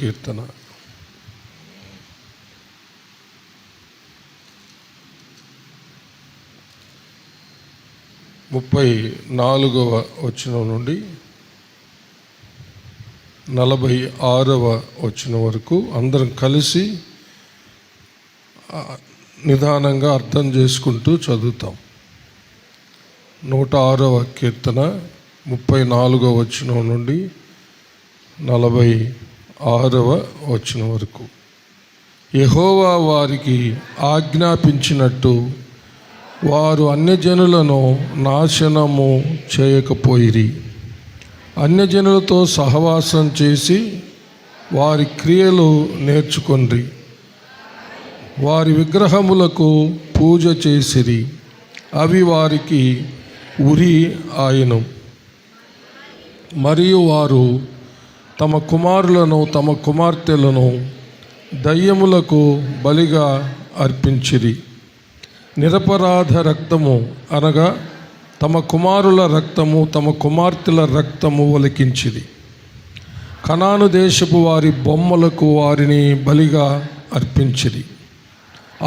కీర్తన. ముప్పై 34వ వచనం నుండి 46వ వచనం వరకు అందరం కలిసి నిదానంగా అర్థం చేసుకుంటూ చదువుతాం. 106వ కీర్తన 34వ వచనం నుండి 46వ వచనం వరకు. యెహోవా వారికి ఆజ్ఞాపించినట్టు వారు అన్యజనులను నాశనము చేయకపోయిరి. అన్యజనులతో సహవాసం చేసి వారి క్రియలు నేర్చుకొండ్రి. వారి విగ్రహములకు పూజ చేసిరి, అవి వారికి ఉరి ఆయను. మరియు వారు తమ కుమారులను తమ కుమార్తెలను దయ్యములకు బలిగా అర్పించిరి. నిరపరాధ రక్తము అనగా తమ కుమారుల రక్తము తమ కుమార్తెల రక్తము ఒలికించిరి. కనాను దేశపు వారి బొమ్మలకు వారిని బలిగా అర్పించిరి.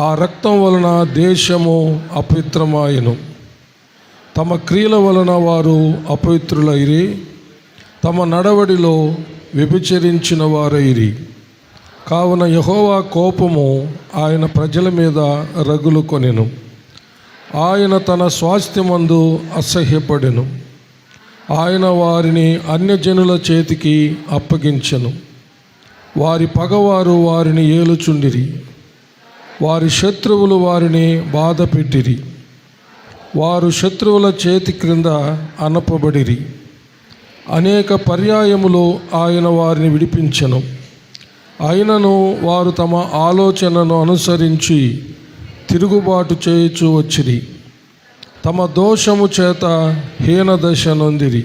ఆ రక్తం వలన దేశము అపవిత్రమాయెను. తమ క్రియల వలన వారు అపవిత్రులైరి, తమ నడవడిలో వ్యభిచరించిన వారైరి. కావున యెహోవా కోపము ఆయన ప్రజల మీద రగులు కొనెను. ఆయన తన స్వాస్థ్యమందు అసహ్యపడెను. ఆయన వారిని అన్యజనుల చేతికి అప్పగించెను. వారి పగవారు వారిని ఏలుచుండిరి. వారి శత్రువులు వారిని బాధ పెట్టిరి. వారు శత్రువుల చేతి క్రింద అనపబడిరి. అనేక పర్యాయములు ఆయన వారిని విడిపించెను. అయినను వారు తమ ఆలోచనను అనుసరించి తిరుగుబాటు చేయుచూ వచ్చిరి. తమ దోషము చేత హీనదశ నొందిరి.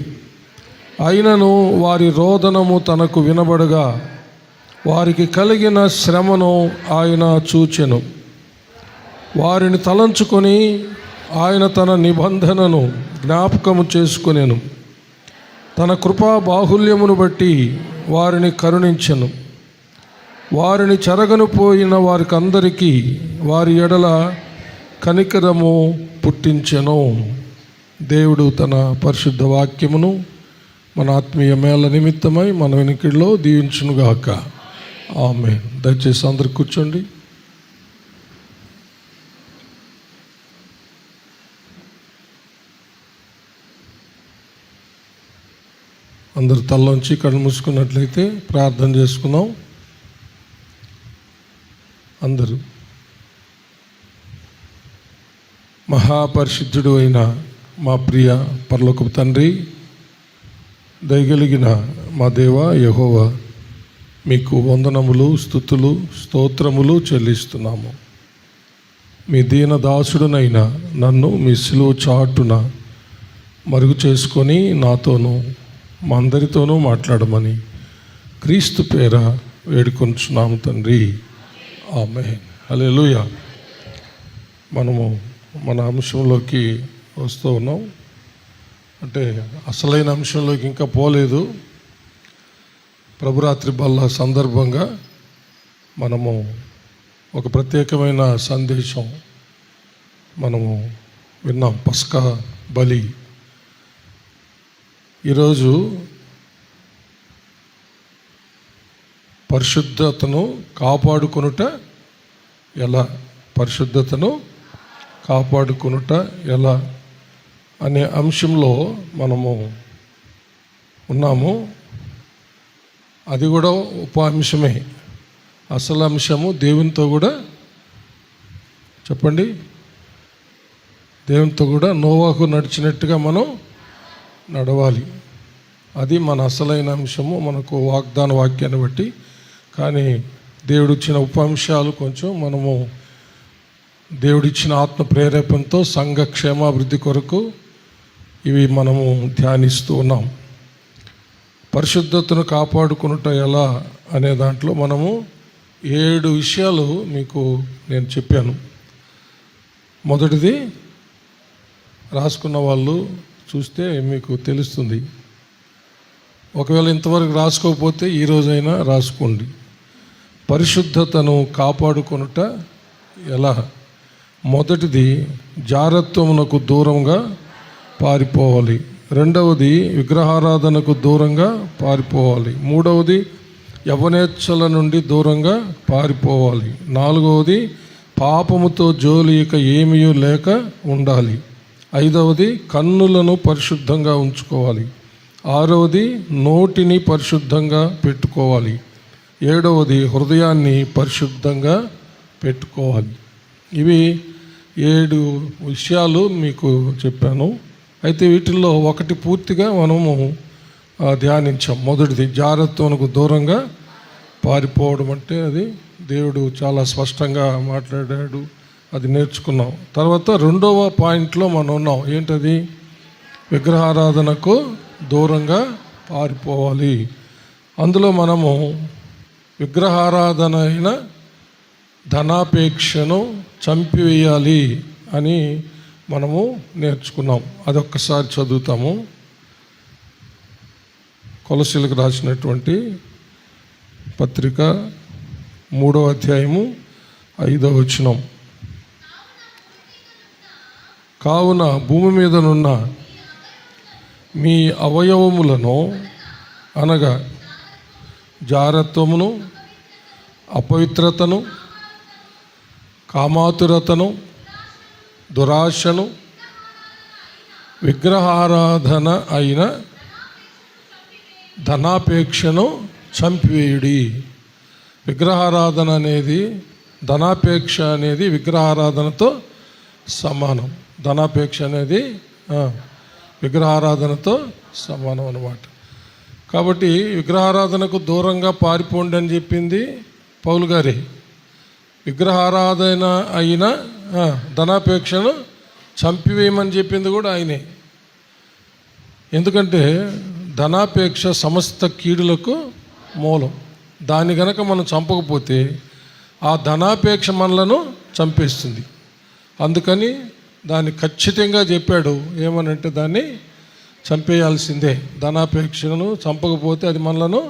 అయినను వారి రోదనము తనకు వినబడగా వారికి కలిగిన శ్రమను ఆయన చూచెను. వారిని తలంచుకొని ఆయన తన నిబంధనను జ్ఞాపకము చేసుకొనెను. తన కృపా బాహుల్యమును బట్టి వారిని కరుణించెను. వారిని చెరగను పోయిన వారికందరికీ వారి ఎడల కనికరము పుట్టించెను. దేవుడు తన పరిశుద్ధ వాక్యమును మన ఆత్మీయ మేళ నిమిత్తమై మన వెనుకల్లో దీవించునుగాక. ఆమేన్. దయచేసి అందరు కూర్చోండి. అందరు తల్లోంచి కళ్ళు మూసుకున్నట్లయితే ప్రార్థన చేసుకుందాం. అందరూ. మహాపరిశుద్ధుడు అయిన మా ప్రియ పరలోకపు తండ్రి, దయగలిగిన మా దేవా యెహోవా, మీకు వందనములు, స్తుతులు, స్తోత్రములు చెల్లిస్తున్నాము. మీ దీన దాసుడునైన నన్ను మీ సిలువ చాటున మరుగు చేసుకొని నాతోనూ మా అందరితోనూ మాట్లాడమని క్రీస్తు పేర వేడుకొంచున్నాము తండ్రి. ఆమేన్. హల్లెలూయా. మనము మన అంశంలోకి వస్తూ ఉన్నాం. అంటే అసలైన అంశంలోకి ఇంకా పోలేదు. ప్రభురాత్రి బల్ల సందర్భంగా మనము ఒక ప్రత్యేకమైన సందేశం మనము విన్నాం. పస్కా బలి. ఈరోజు పరిశుద్ధతను కాపాడుకొనుట ఎలా, పరిశుద్ధతను కాపాడుకొనుట ఎలా అనే అంశంలో మనము ఉన్నాము. అది కూడా ఉప అంశమే. అసలు అంశము దేవునితో కూడా, చెప్పండి, దేవునితో కూడా నోవాహు నడిచినట్టుగా మనం నడవాలి. అది మన అసలైన అంశము, మనకు వాగ్దాన వాక్యాన్ని బట్టి. కానీ దేవుడిచ్చిన ఉపాంశాలు కొంచెం మనము దేవుడిచ్చిన ఆత్మ ప్రేరేపణతో సంఘ క్షేమాభివృద్ధి కొరకు ఇవి మనము ధ్యానిస్తూ ఉన్నాం. పరిశుద్ధతను కాపాడుకునుట ఎలా అనే దాంట్లో మనము 7 విషయాలు మీకు నేను చెప్పాను. మొదటిది రాసుకున్న వాళ్ళు చూస్తే మీకు తెలుస్తుంది. ఒకవేళ ఇంతవరకు రాసుకోకపోతే ఈరోజైనా రాసుకోండి. పరిశుద్ధతను కాపాడుకొనుట ఎలా? మొదటిది జారత్వమునకు దూరంగా పారిపోవాలి. రెండవది విగ్రహారాధనకు దూరంగా పారిపోవాలి. మూడవది యవనేచ్ఛల నుండి దూరంగా పారిపోవాలి. నాలుగవది పాపముతో జోలి ఇక ఏమీ లేక ఉండాలి. ఐదవది కన్నులను పరిశుద్ధంగా ఉంచుకోవాలి. ఆరవది నోటిని పరిశుద్ధంగా పెట్టుకోవాలి. ఏడవది హృదయాన్ని పరిశుద్ధంగా పెట్టుకోవాలి. ఇవి 7 విషయాలు మీకు చెప్పాను. అయితే వీటిల్లో ఒకటి పూర్తిగా మనము ధ్యానించాం. మొదటిది జారత్వమునకు దూరంగా పారిపోవడం. అంటే అది దేవుడు చాలా స్పష్టంగా మాట్లాడాడు, అది నేర్చుకున్నాం. తర్వాత రెండవ పాయింట్లో మనం ఉన్నాం. ఏంటది? విగ్రహారాధనకు దూరంగా పారిపోవాలి. అందులో మనము విగ్రహారాధన అయిన ధనాపేక్షను చంపివేయాలి అని మనము నేర్చుకున్నాం. అదొక్కసారి చదువుతాము. కొలసీలకు రాసినటువంటి పత్రిక 3వ అధ్యాయము 5వ వచనం. కావున భూమి మీదనున్న మీ అవయవములను అనగా జారత్వమును, అపవిత్రతను, కామాతురతను, దురాశను, విగ్రహారాధన అయిన ధనాపేక్షను చంపివేయుడి. విగ్రహారాధన అనేది, ధనాపేక్ష అనేది విగ్రహారాధనతో సమానం. ధనాపేక్ష అనేది విగ్రహారాధనతో సమానం అన్నమాట. కాబట్టి విగ్రహారాధనకు దూరంగా పారిపోండి అని చెప్పింది పౌలు గారే. విగ్రహారాధన అయిన ధనాపేక్షను చంపివేయమని చెప్పింది కూడా ఆయనే. ఎందుకంటే ధనాపేక్ష సమస్త కీడులకు మూలం. దాన్ని గనక మనం చంపకపోతే ఆ ధనాపేక్ష మనలను చంపేస్తుంది. అందుకని దాన్ని ఖచ్చితంగా చెప్పాడు. ఏమనంటే దాన్ని చంపేయాల్సిందే. ధనాపేక్షను చంపకపోతే అది మనలను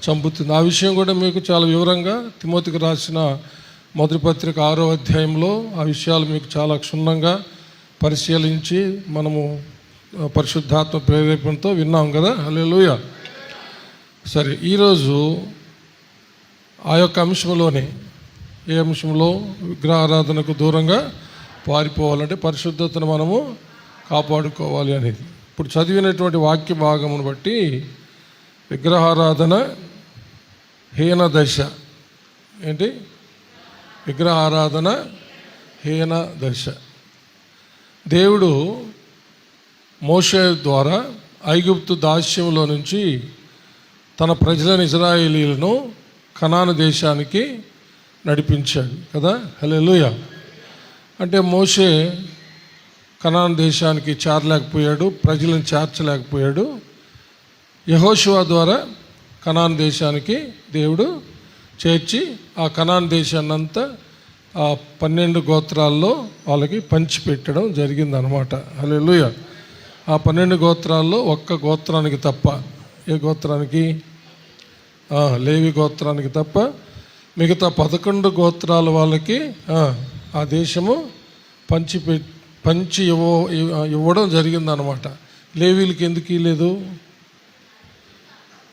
చంపుతుంది. ఆ విషయం కూడా మీకు చాలా వివరంగా తిమోతికి రాసిన మొదటి పత్రిక 6వ అధ్యాయంలో ఆ విషయాలు మీకు చాలా క్షుణ్ణంగా పరిశీలించి మనము పరిశుద్ధాత్మ ప్రేరేపణతో విన్నాం కదా. హల్లెలూయా. సరే, ఈరోజు ఆ యొక్క అంశంలోనే, ఏ అంశంలో విగ్రహారాధనకు దూరంగా పారిపోవాలంటే పరిశుద్ధతను మనము కాపాడుకోవాలి అనేది. ఇప్పుడు చదివినటువంటి వాక్య భాగమును బట్టి విగ్రహారాధన హీన దశ ఏంటి? విగ్రహారాధన హీన దశ. దేవుడు మోషే ద్వారా ఐగుప్తు దాస్యంలో నుంచి తన ప్రజలను ఇజ్రాయేలీలను కనాను దేశానికి నడిపించాడు కదా. హల్లెలూయా. అంటే మోషే కనాను దేశానికి చేరలేకపోయాడు, ప్రజలను చేర్చలేకపోయాడు. యెహోషువ ద్వారా కనాను దేశానికి దేవుడు చేర్చి ఆ కనాను దేశాన్ని అంతా ఆ 12 గోత్రాల్లో వాళ్ళకి పంచిపెట్టడం జరిగిందనమాట. హల్లెలూయా. ఆ 12 గోత్రాల్లో ఒక్క గోత్రానికి తప్ప, ఏ గోత్రానికి? లేవి గోత్రానికి తప్ప మిగతా 11 గోత్రాల వాళ్ళకి ఆ దేశము పంచి ఇవ్వడం జరిగిందనమాట. లేవీలకు ఎందుకు ఇవ్వలేదు?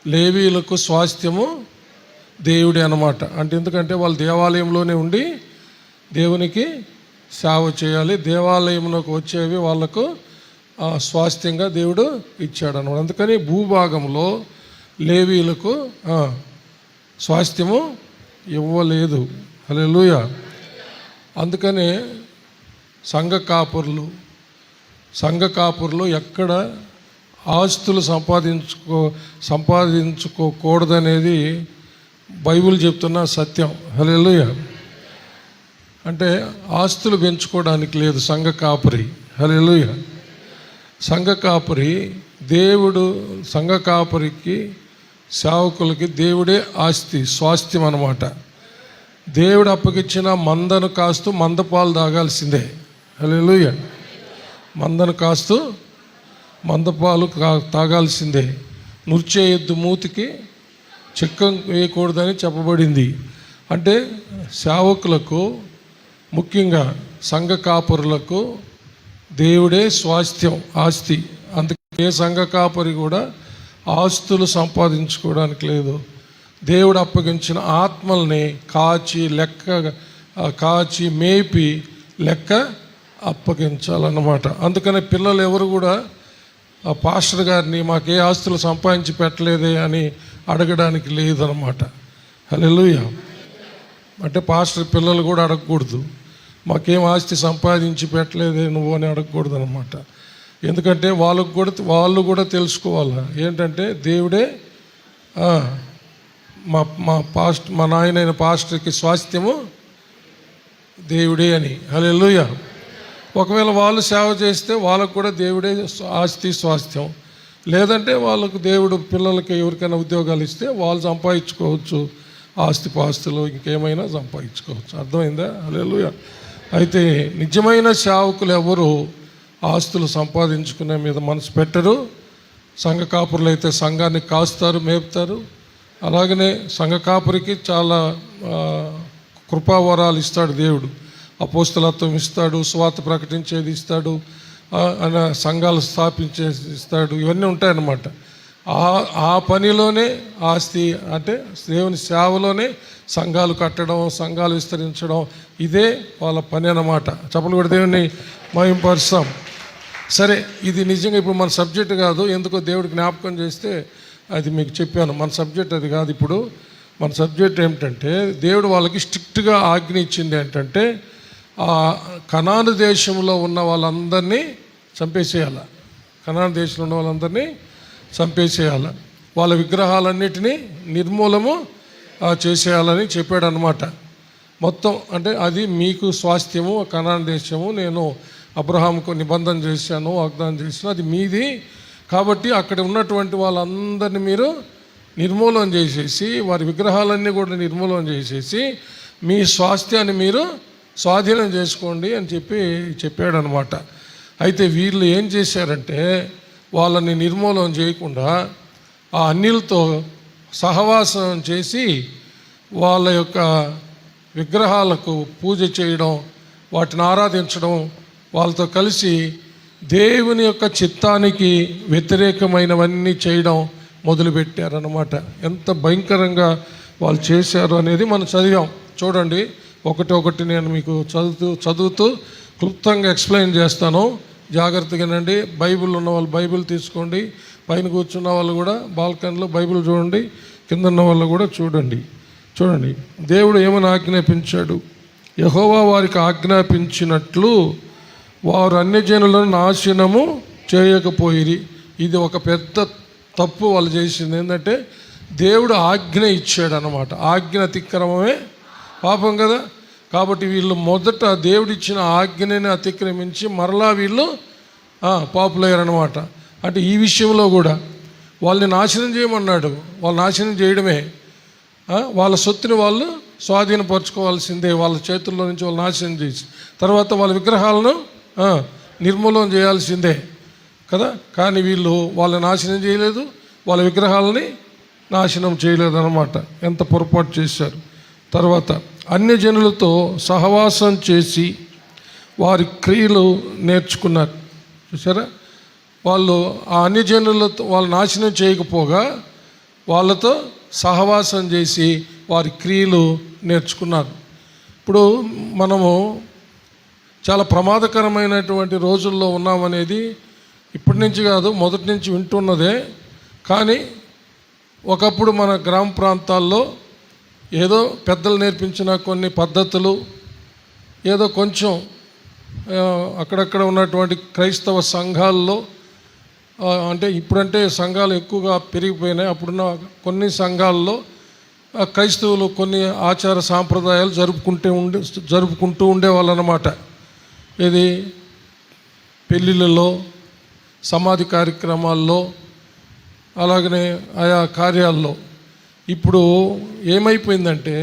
లేవీలకు స్వాస్థ్యము దేవుడే అన్నమాట. అంటే ఎందుకంటే వాళ్ళు దేవాలయంలోనే ఉండి దేవునికి సేవ చేయాలి. దేవాలయంలోకి వచ్చేవి వాళ్లకు స్వాస్థ్యంగా దేవుడు ఇచ్చాడు అన్నమాట. అందుకని భూభాగంలో లేవీలకు స్వాస్థ్యము ఇవ్వలేదు. హల్లెలూయా. అందుకనే సంఘ కాపురులు ఎక్కడ ఆస్తులు సంపాదించుకోకూడదనేది బైబిల్ చెప్తున్న సత్యం. హల్లెలూయా. అంటే ఆస్తులు పెంచుకోవడానికి లేదు సంఘ కాపురి. హల్లెలూయా. సంఘ కాపురి దేవుడు, సంఘ కాపురికి సేవకులకి దేవుడే ఆస్తి, స్వాస్థ్యం అన్నమాట. దేవుడు అప్పగిచ్చిన మందను కాస్తూ మందపాలు తాగాల్సిందే. హల్లెలూయా. మందను కాస్తూ మందపాలు తాగాల్సిందే. నృత్య ఎద్దు మూతికి చిక్కం వేయకూడదని చెప్పబడింది. అంటే సేవకులకు, ముఖ్యంగా సంఘ కాపురులకు దేవుడే స్వాస్థ్యం, ఆస్తి. అందుకే సంఘ కాపరి కూడా ఆస్తులు సంపాదించుకోవడానికి లేదు. దేవుడు అప్పగించిన ఆత్మల్ని కాచి మేపి లెక్క అప్పగించాలన్నమాట. అందుకని పిల్లలు ఎవరు కూడా ఆ పాస్టర్ గారిని మాకే ఆస్తులు సంపాదించి పెట్టలేదే అని అడగడానికి లేదనమాట. హల్లెలూయా. అంటే పాస్టర్ పిల్లలు కూడా అడగకూడదు, మాకేం ఆస్తి సంపాదించి పెట్టలేదే నువ్వు అని అడగకూడదు అనమాట. ఎందుకంటే వాళ్ళు కూడా తెలుసుకోవాలి ఏంటంటే దేవుడే మా నాయనైన పాస్టర్కి స్వాస్థ్యము దేవుడే అని. హల్లెలూయా. ఒకవేళ వాళ్ళు సేవ చేస్తే వాళ్ళకు కూడా దేవుడే ఆస్తి స్వాస్థ్యం. లేదంటే వాళ్ళకు దేవుడు పిల్లలకి ఎవరికైనా ఉద్యోగాలు ఇస్తే వాళ్ళు సంపాదించుకోవచ్చు, ఆస్తిపాస్తులు ఇంకేమైనా సంపాదించుకోవచ్చు. అర్థమైందా? హల్లెలూయా. అయితే నిజమైన సేవకులు ఎవరు ఆస్తులు సంపాదించుకునే మీద మనసు పెట్టరు. సంఘ కాపురులు అయితే సంఘాన్ని కాస్తారు, మేపుతారు. అలాగనే సంఘ కాపురికి చాలా కృపావరాలు ఇస్తాడు దేవుడు. అపోస్తలత్వం ఇస్తాడు, సువార్త ప్రకటించేది ఇస్తాడు, సంఘాలు స్థాపించేది ఇస్తాడు. ఇవన్నీ ఉంటాయన్నమాట. ఆ పనిలోనే ఆస్తి అంటే దేవుని సేవలోనే సంఘాలు కట్టడం, సంఘాలు విస్తరించడం, ఇదే వాళ్ళ పని అన్నమాట. చెప్పలు కూడా దేవుని మహింపరుస్తాం. సరే, ఇది నిజంగా ఇప్పుడు మన సబ్జెక్ట్ కాదు. ఎందుకో దేవుడు జ్ఞాపకం చేస్తే అది మీకు చెప్పాను. మన సబ్జెక్ట్ అది కాదు. ఇప్పుడు మన సబ్జెక్ట్ ఏమిటంటే దేవుడు వాళ్ళకి స్ట్రిక్ట్గా ఆజ్ఞ ఇచ్చింది ఏంటంటే కనాను దేశంలో ఉన్న వాళ్ళందరినీ చంపేసేయాల. కనాను దేశంలో ఉన్న వాళ్ళందరినీ చంపేసేయాల. వాళ్ళ విగ్రహాలన్నిటినీ నిర్మూలము చేసేయాలని చెప్పాడు అనమాట. మొత్తం అంటే అది మీకు స్వాస్థ్యము, కనాను దేశము. నేను అబ్రహాముకు నిబంధన చేశాను, వాగ్దానం చేశాను, అది మీది. కాబట్టి అక్కడ ఉన్నటువంటి వాళ్ళందరినీ మీరు నిర్మూలన చేసేసి, వారి విగ్రహాలన్నీ కూడా నిర్మూలన చేసేసి మీ స్వాస్థ్యాన్ని మీరు స్వాధీనం చేసుకోండి అని చెప్పాడు అనమాట. అయితే వీళ్ళు ఏం చేశారంటే వాళ్ళని నిర్మూలన చేయకుండా ఆ అన్యులతో సహవాసం చేసి వాళ్ళ యొక్క విగ్రహాలకు పూజ చేయడం, వాటిని ఆరాధించడం, వాళ్ళతో కలిసి దేవుని యొక్క చిత్తానికి వ్యతిరేకమైనవన్నీ చేయడం మొదలుపెట్టారన్నమాట. ఎంత భయంకరంగా వాళ్ళు చేశారు అనేది మనం చదివాం. చూడండి, ఒకటి నేను మీకు చదువుతూ క్లుప్తంగా ఎక్స్ప్లెయిన్ చేస్తాను. జాగ్రత్తగానండి. బైబిల్ ఉన్న వాళ్ళు బైబిల్ తీసుకోండి. పైన కూర్చున్న వాళ్ళు కూడా బాల్కనీలో బైబిల్ చూడండి. కింద ఉన్న వాళ్ళు కూడా చూడండి. దేవుడు ఏమని ఆజ్ఞాపించాడు? యెహోవా వారికి ఆజ్ఞాపించినట్లు వారు అన్యజనులను నాశనము చేయకపోయిరి. ఇది ఒక పెద్ద తప్పు వాళ్ళు చేసింది. ఏంటంటే దేవుడు ఆజ్ఞ ఇచ్చాడు అన్నమాట. ఆజ్ఞ అతిక్రమమే పాపం కదా. కాబట్టి వీళ్ళు మొదట దేవుడిచ్చిన ఆజ్ఞని అతిక్రమించి మరలా వీళ్ళు పాపులయ్యారనమాట. అంటే ఈ విషయంలో కూడా వాళ్ళని నాశనం చేయమన్నాడు. వాళ్ళు నాశనం చేయడమే. వాళ్ళ సొత్తుని వాళ్ళు స్వాధీనపరచుకోవాల్సిందే. వాళ్ళ చేతుల్లో నుంచి వాళ్ళు నాశనం చేసి తర్వాత వాళ్ళ విగ్రహాలను నిర్మూలన చేయాల్సిందే కదా. కానీ వీళ్ళు వాళ్ళని నాశనం చేయలేదు, వాళ్ళ విగ్రహాలని నాశనం చేయలేదు అన్నమాట. ఎంత పొరపాటు చేశారు. తర్వాత అన్యజనులతో సహవాసం చేసి వారి క్రియలు నేర్చుకున్నారు. చూసారా, వాళ్ళు ఆ అన్యజనులతో వాళ్ళు నాశనం చేయకపోగా వాళ్ళతో సహవాసం చేసి వారి క్రియలు నేర్చుకున్నారు. ఇప్పుడు మనము చాలా ప్రమాదకరమైనటువంటి రోజుల్లో ఉన్నామనేది ఇప్పటి నుంచి కాదు, మొదటి నుంచి వింటున్నదే. కానీ ఒకప్పుడు మన గ్రామ ప్రాంతాల్లో ఏదో పెద్దలు నేర్పించిన కొన్ని పద్ధతులు, ఏదో కొంచెం అక్కడక్కడ ఉన్నటువంటి క్రైస్తవ సంఘాల్లో, అంటే ఇప్పుడంటే సంఘాలు ఎక్కువగా పెరిగిపోయినాయి. అప్పుడున్న కొన్ని సంఘాల్లో క్రైస్తవులు కొన్ని ఆచార సాంప్రదాయాలు జరుపుకుంటూ ఉండేవాళ్ళు అన్నమాట. ఇది పెళ్ళిళ్ళలో, సమాధి కార్యక్రమాల్లో, అలాగనే ఆయా కార్యాల్లో. ఇప్పుడు ఏమైపోయిందంటే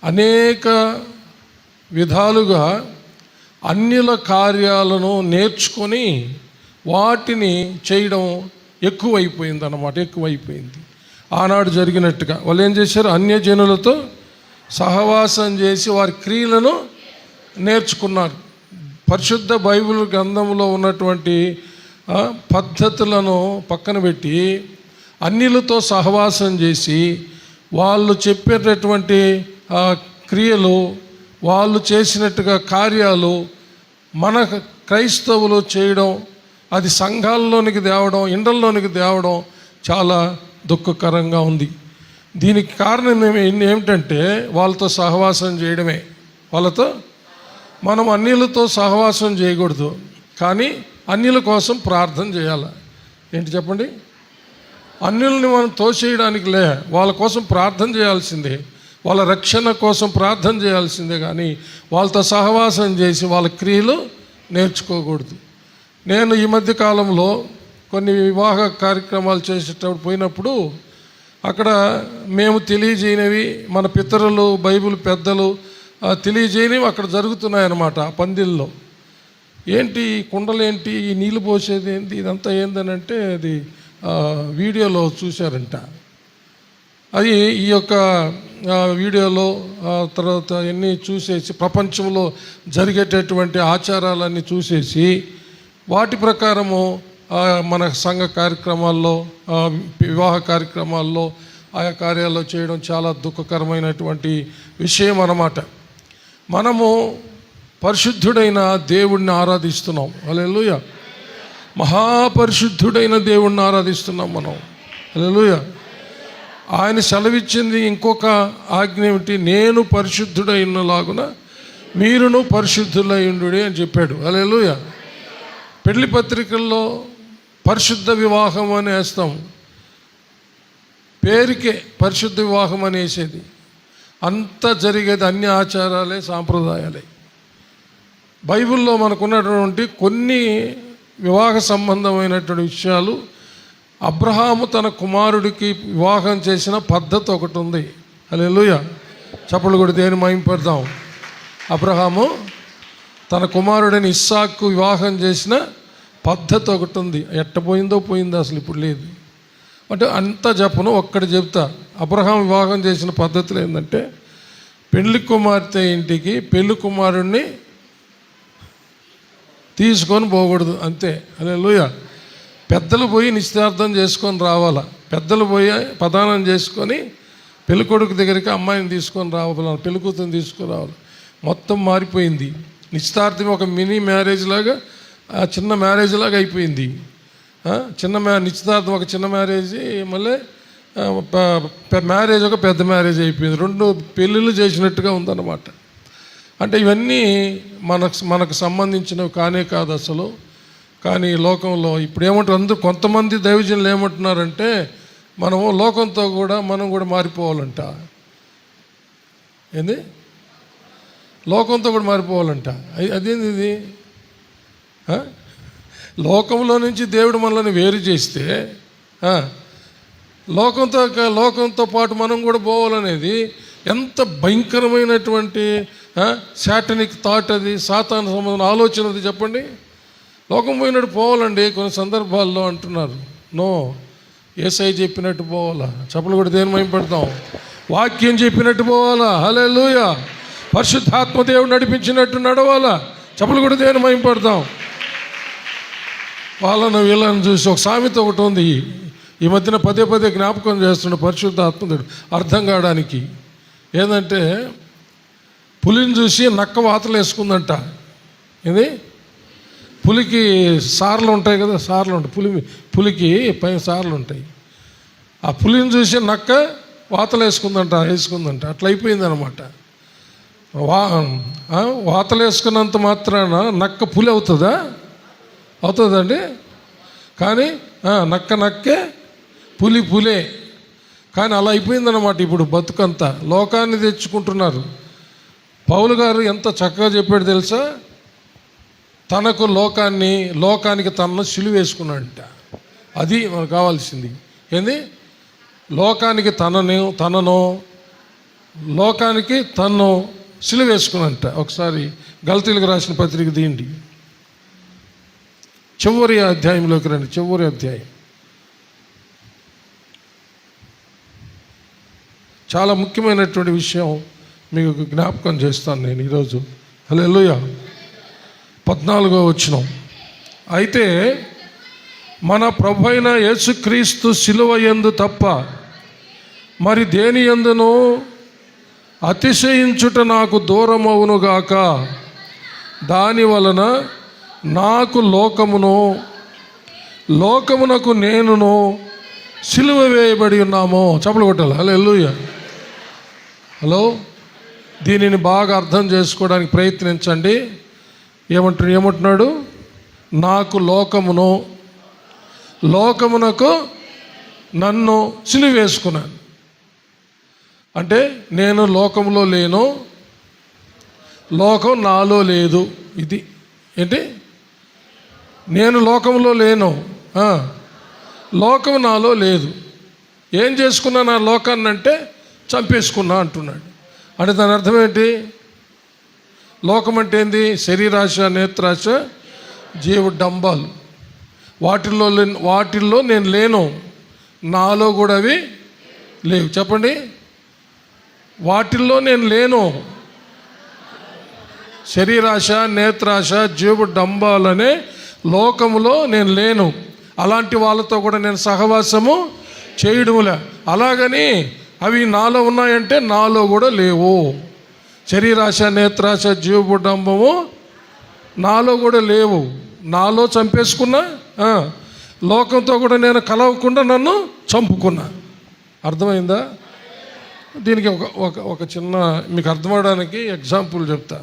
అనేక విధాలుగా అన్యుల కార్యాలను నేర్చుకొని వాటిని చేయడం ఎక్కువైపోయింది. ఆనాడు జరిగినట్టుగా వాళ్ళు ఏం చేశారు? అన్యజనులతో సహవాసం చేసి వారి క్రియలను నేర్చుకున్నారు. పరిశుద్ధ బైబిల్ గ్రంథంలో ఉన్నటువంటి పద్ధతులను పక్కన పెట్టి అన్యులతో సహవాసం చేసి వాళ్ళు చెప్పేటటువంటి క్రియలు, వాళ్ళు చేసినట్టుగా కార్యాలు మన క్రైస్తవులు చేయడం, అది సంఘాల్లోనికి తేవడం, ఇండ్లలోనికి తేవడం చాలా దుఃఖకరంగా ఉంది. దీనికి కారణం ఏమిటంటే వాళ్ళతో సహవాసం చేయడమే. వాళ్ళతో మనం అన్యులతో సహవాసం చేయకూడదు, కానీ అన్యుల కోసం ప్రార్థన చేయాలి. ఏంటి చెప్పండి? అన్యుల్ని మనం తోసేయడానికి వాళ్ళ కోసం ప్రార్థన చేయాల్సిందే, వాళ్ళ రక్షణ కోసం ప్రార్థన చేయాల్సిందే, కానీ వాళ్ళతో సహవాసం చేసి వాళ్ళ క్రియలు నేర్చుకోకూడదు. నేను ఈ మధ్య కాలంలో కొన్ని వివాహ కార్యక్రమాలు చేసేటప్పుడు పోయినప్పుడు అక్కడ మేము తెలియజేయనివి, మన పితరులు బైబిల్ పెద్దలు తెలియజేయనివి అక్కడ జరుగుతున్నాయన్నమాట. ఆ పందిల్లో ఏంటి, ఈ కుండలేంటి, ఈ నీళ్ళు పోసేది ఏంటి, ఇదంతా ఏందని అంటే అది వీడియోలో చూశారంట. అది ఈ యొక్క వీడియోలో తర్వాత అన్నీ చూసేసి ప్రపంచంలో జరిగేటటువంటి ఆచారాలన్నీ చూసేసి వాటి ప్రకారము మన సంఘ కార్యక్రమాల్లో, వివాహ కార్యక్రమాల్లో, ఆయా కార్యాల్లో చేయడం చాలా దుఃఖకరమైనటువంటి విషయం అన్నమాట. మనము పరిశుద్ధుడైన దేవుణ్ణి ఆరాధిస్తున్నాం. హల్లెలూయా. మహాపరిశుద్ధుడైన దేవుణ్ణి ఆరాధిస్తున్నాం మనం. హల్లెలూయా. ఆయన సెలవిచ్చింది ఇంకొక ఆజ్ఞ ఏమిటి? నేను పరిశుద్ధుడైనలాగున మీరును పరిశుద్ధులైండు అని చెప్పాడు. హల్లెలూయా. పెళ్లి పత్రికల్లో పరిశుద్ధ వివాహం అని వేస్తాం, పేరుకే పరిశుద్ధ వివాహం అని వేసేది. అంతా జరిగేది అన్ని ఆచారాలే, సాంప్రదాయాలే. బైబిల్లో మనకున్నటువంటి కొన్ని వివాహ సంబంధమైనటువంటి విషయాలు, అబ్రహాము తన కుమారుడికి వివాహం చేసిన పద్ధతి ఒకటి ఉంది. హల్లెలూయా. చప్పట్లు కొట్టి దేని మహిమపడదాం. అబ్రహాము తన కుమారుడిని ఇస్సాకు వివాహం చేసిన పద్ధతి ఒకటి ఉంది. ఎట్టపోయిందో పోయిందో అసలు ఇప్పుడు లేదు. అంటే అంతా చెప్పను, ఒక్కటి చెప్తా. అబ్రహాం వివాహం చేసిన పద్ధతులు ఏంటంటే, పెళ్లి కుమార్తె ఇంటికి పెళ్లి కుమారుడిని తీసుకొని పోకూడదు, అంతే. హల్లెలూయా. పెద్దలు పోయి నిశ్చితార్థం చేసుకొని రావాలా, పెద్దలు పోయి ప్రదానం చేసుకొని పెళ్ళికొడుకు దగ్గరికి అమ్మాయిని తీసుకొని రావాలి, పెళ్ళికూతురుని తీసుకొని రావాలి. మొత్తం మారిపోయింది. నిశ్చితార్థం ఒక మినీ మ్యారేజ్ లాగా, చిన్న మ్యారేజ్ లాగా అయిపోయింది. నిశ్చితార్థం ఒక చిన్న మ్యారేజ్, మళ్ళీ మ్యారేజ్ ఒక పెద్ద మ్యారేజ్ అయిపోయింది. రెండు పెళ్ళిళ్ళు చేసినట్టుగా ఉందన్నమాట. అంటే ఇవన్నీ మనకు సంబంధించినవి కానే కాదు అసలు. కానీ లోకంలో ఇప్పుడు ఏమంటారు, అందరూ కొంతమంది దైవజనులు ఏమంటున్నారంటే, మనము లోకంతో కూడా మనం కూడా మారిపోవాలంట. ఏంది? లోకంతో కూడా మారిపోవాలంట. అదేంది ఇది? లోకంలో నుంచి దేవుడు మనల్ని వేరు చేస్తే లోకంతో పాటు మనం కూడా పోవాలనేది ఎంత భయంకరమైనటువంటి శాటనిక్ థాట్ అది, సాతాను సంబంధం ఆలోచన అది. చెప్పండి. లోకం పోయినట్టు పోవాలండి కొన్ని సందర్భాల్లో అంటున్నారు. నో, యేసయ్య చెప్పినట్టు పోవాలా. చప్పలు కూడా దేని మహిమపడతాం. వాక్యం చెప్పినట్టు పోవాలా. హల్లెలూయా. పరిశుద్ధాత్మ దేవుడు నడిపించినట్టు నడవాలా. చప్పలు కూడా దేని మహిమపడతాం. వాళ్ళను వీళ్ళని చూసి ఒక సామెత ఒకటి ఉంది, ఈ మధ్యన పదే పదే జ్ఞాపకం చేస్తుండే పరిశుద్ధాత్మ దేవుడు అర్థం కావడానికి. ఏంటంటే, పులిని చూసి నక్క వాతలు వేసుకుందంట. ఇది పులికి సార్లు ఉంటాయి కదా, సార్లు ఉంటాయి, పులికి పైన సార్లు ఉంటాయి. ఆ పులిని చూసి నక్క వాతలు వేసుకుందంట. అట్లా అయిపోయిందనమాట. వాతలు వేసుకున్నంత మాత్రాన నక్క పులి అవుతుందా? అవుతుందండి. కానీ నక్కే, పులే. కానీ అలా అయిపోయిందన్నమాట ఇప్పుడు బతుకంతా. లోకాన్ని తెచ్చుకుంటున్నారు. పౌలు గారు ఎంత చక్కగా చెప్పాడు తెలుసా? తనకు లోకానికి తనను సిలువ వేసుకున్నాడంట. అది మనకు కావాల్సింది. ఏంది? లోకానికి తనను లోకానికి తను సిలువ వేసుకున్నంట. ఒకసారి గలతీయులకు రాసిన పత్రిక తీయండి, చివరి అధ్యాయంలోకి రండి. చివరి అధ్యాయం చాలా ముఖ్యమైనటువంటి విషయం మీకు జ్ఞాపకం చేస్తాను నేను ఈరోజు. హల్లెలూయా. 14వ వచనం. అయితే మన ప్రభు అయిన యేసుక్రీస్తు శిలువ యందు తప్ప మరి దేని యందును అతిశయించుట నాకు దూరమవునుగాక. దాని వలన నాకు లోకమునకు నేనును సిలువ వేయబడి ఉన్నాము. చప్పలు కొట్టాలి. హల్లెలూయా. హలో, దీనిని బాగా అర్థం చేసుకోవడానికి ప్రయత్నించండి. ఏమంటున్నాడు? నాకు లోకమునకు నన్ను సిలువ వేసుకున్నాను. అంటే నేను లోకంలో లేను, లోకం నాలో లేదు. ఇది ఏంటి? నేను లోకంలో లేను, లోకం నాలో లేదు. ఏం చేసుకున్నా నా లోకాన్ని అంటే చంపేసుకున్నా అంటున్నాడు. అంటే దాని అర్థం ఏంటి? లోకం అంటే ఏంది? శరీరాశ, నేత్రాశ, జీవడంబాలు. వాటిల్లో నేను లేను, నాలో కూడా అవి లేవు. చెప్పండి. వాటిల్లో నేను లేను. శరీరాశ, నేత్రాశ, జీవడంబాలనే లోకములో నేను లేను. అలాంటి వాళ్ళతో కూడా నేను సహవాసము చేయడములే. అలాగని అవి నాలో ఉన్నాయంటే నాలో కూడా లేవు. శరీరాశ, నేత్రాశ, జీవడంబము నాలో కూడా లేవు. నాలో చంపేసుకున్నా, లోకంతో కూడా నేను కలవకుండా నన్ను చంపుకున్నా. అర్థమైందా? దీనికి ఒక చిన్న మీకు అర్థమవడానికి ఎగ్జాంపుల్ చెప్తా.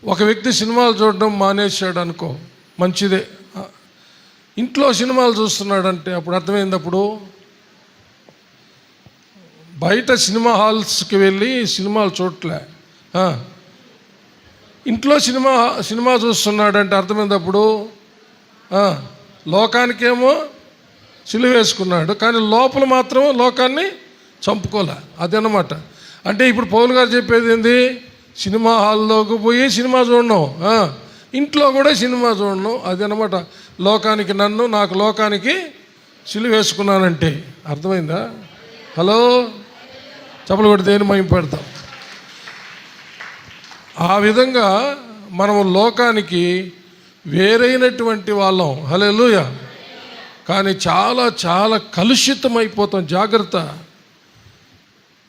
ఒక వ్యక్తి సినిమాలు చూడడం మానేశాడు అనుకో, మంచిదే. ఇంట్లో సినిమాలు చూస్తున్నాడంటే అప్పుడు అర్థమైంది. అప్పుడు బయట సినిమా హాల్స్కి వెళ్ళి సినిమాలు చూడలే, ఇంట్లో సినిమా చూస్తున్నాడంటే అర్థమైంది. అప్పుడు లోకానికేమో సిలువ వేసుకున్నాడు, కానీ లోపల మాత్రం లోకాన్ని చంపుకోలే. అదనమాట. అంటే ఇప్పుడు పౌలు గారు చెప్పేది ఏంది? సినిమా హాల్లోకి పోయి సినిమా చూడడం, ఇంట్లో కూడా సినిమా చూడడం. అదనమాట. లోకానికి నన్ను, నాకు లోకానికి సిలువ వేసుకున్నానంటే అర్థమైందా? హలో, చప్పలు కొట్టి దేని మహిమ పెడతాం. ఆ విధంగా మనము లోకానికి వేరైనటువంటి వాళ్ళం. హల్లెలూయా. కానీ చాలా చాలా కలుషితమైపోతాం. జాగ్రత్త.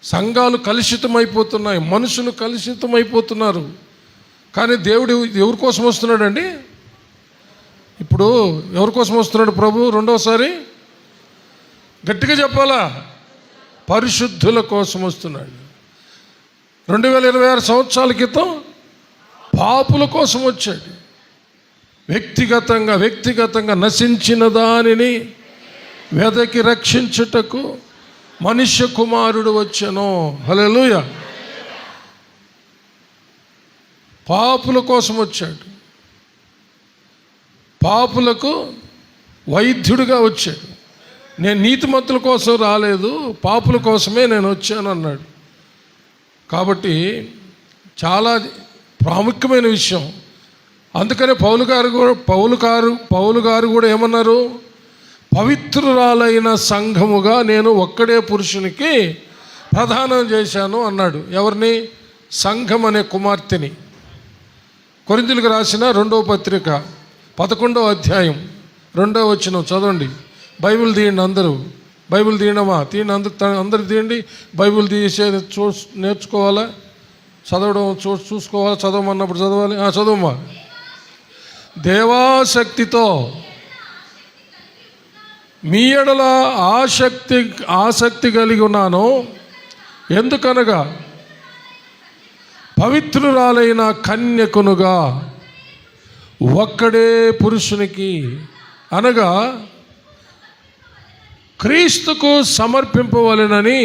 సంఘాలు కలుషితమైపోతున్నాయి, మనుషులు కలుషితమైపోతున్నారు. కానీ దేవుడు ఎవరి కోసం వస్తున్నాడండి? ఇప్పుడు ఎవరి కోసం వస్తున్నాడు ప్రభు? రెండోసారి గట్టిగా చెప్పాలా? పరిశుద్ధుల కోసం వస్తున్నాడు. 2026 సంవత్సరాల క్రితం పాపుల కోసం వచ్చాడు. వ్యక్తిగతంగా నశించిన దానిని వెదకి రక్షించుటకు మనుష్య కుమారుడు వచ్చెను. హల్లెలూయా. పాపుల కోసం వచ్చాడు. పాపులకు వైద్యుడిగా వచ్చాడు. నేను నీతిమంతుల కోసం రాలేదు, పాపుల కోసమే నేను వచ్చాను అన్నాడు. కాబట్టి చాలా ప్రాముఖ్యమైన విషయం. అందుకనే పౌలు గారు కూడా ఏమన్నారు? పవిత్రురాలైన సంఘముగా నేను ఒక్కడే పురుషునికి ప్రదానం చేశాను అన్నాడు. ఎవరిని? సంఘం అనే కుమార్తెని. కొరింథీయులకు రాసిన 2వ పత్రిక 11వ అధ్యాయం 2వ వచనం చదవండి. బైబిల్ తీయండి అందరూ. బైబిల్ తీయడమా? తీయండి అందరు తీయండి. బైబిల్ తీసేది నేర్చుకోవాలా, చదవడం చూసుకోవాలా. చదవమన్నప్పుడు చదవాలి. చదవమ్మా. దేవాశక్తితో మీ ఎడల ఆసక్తి కలిగి ఉన్నాను. ఎందుకనగా పవిత్రురాలైన కన్యకునుగా ఒక్కడే పురుషునికి, అనగా క్రీస్తుకు సమర్పింపవలెనని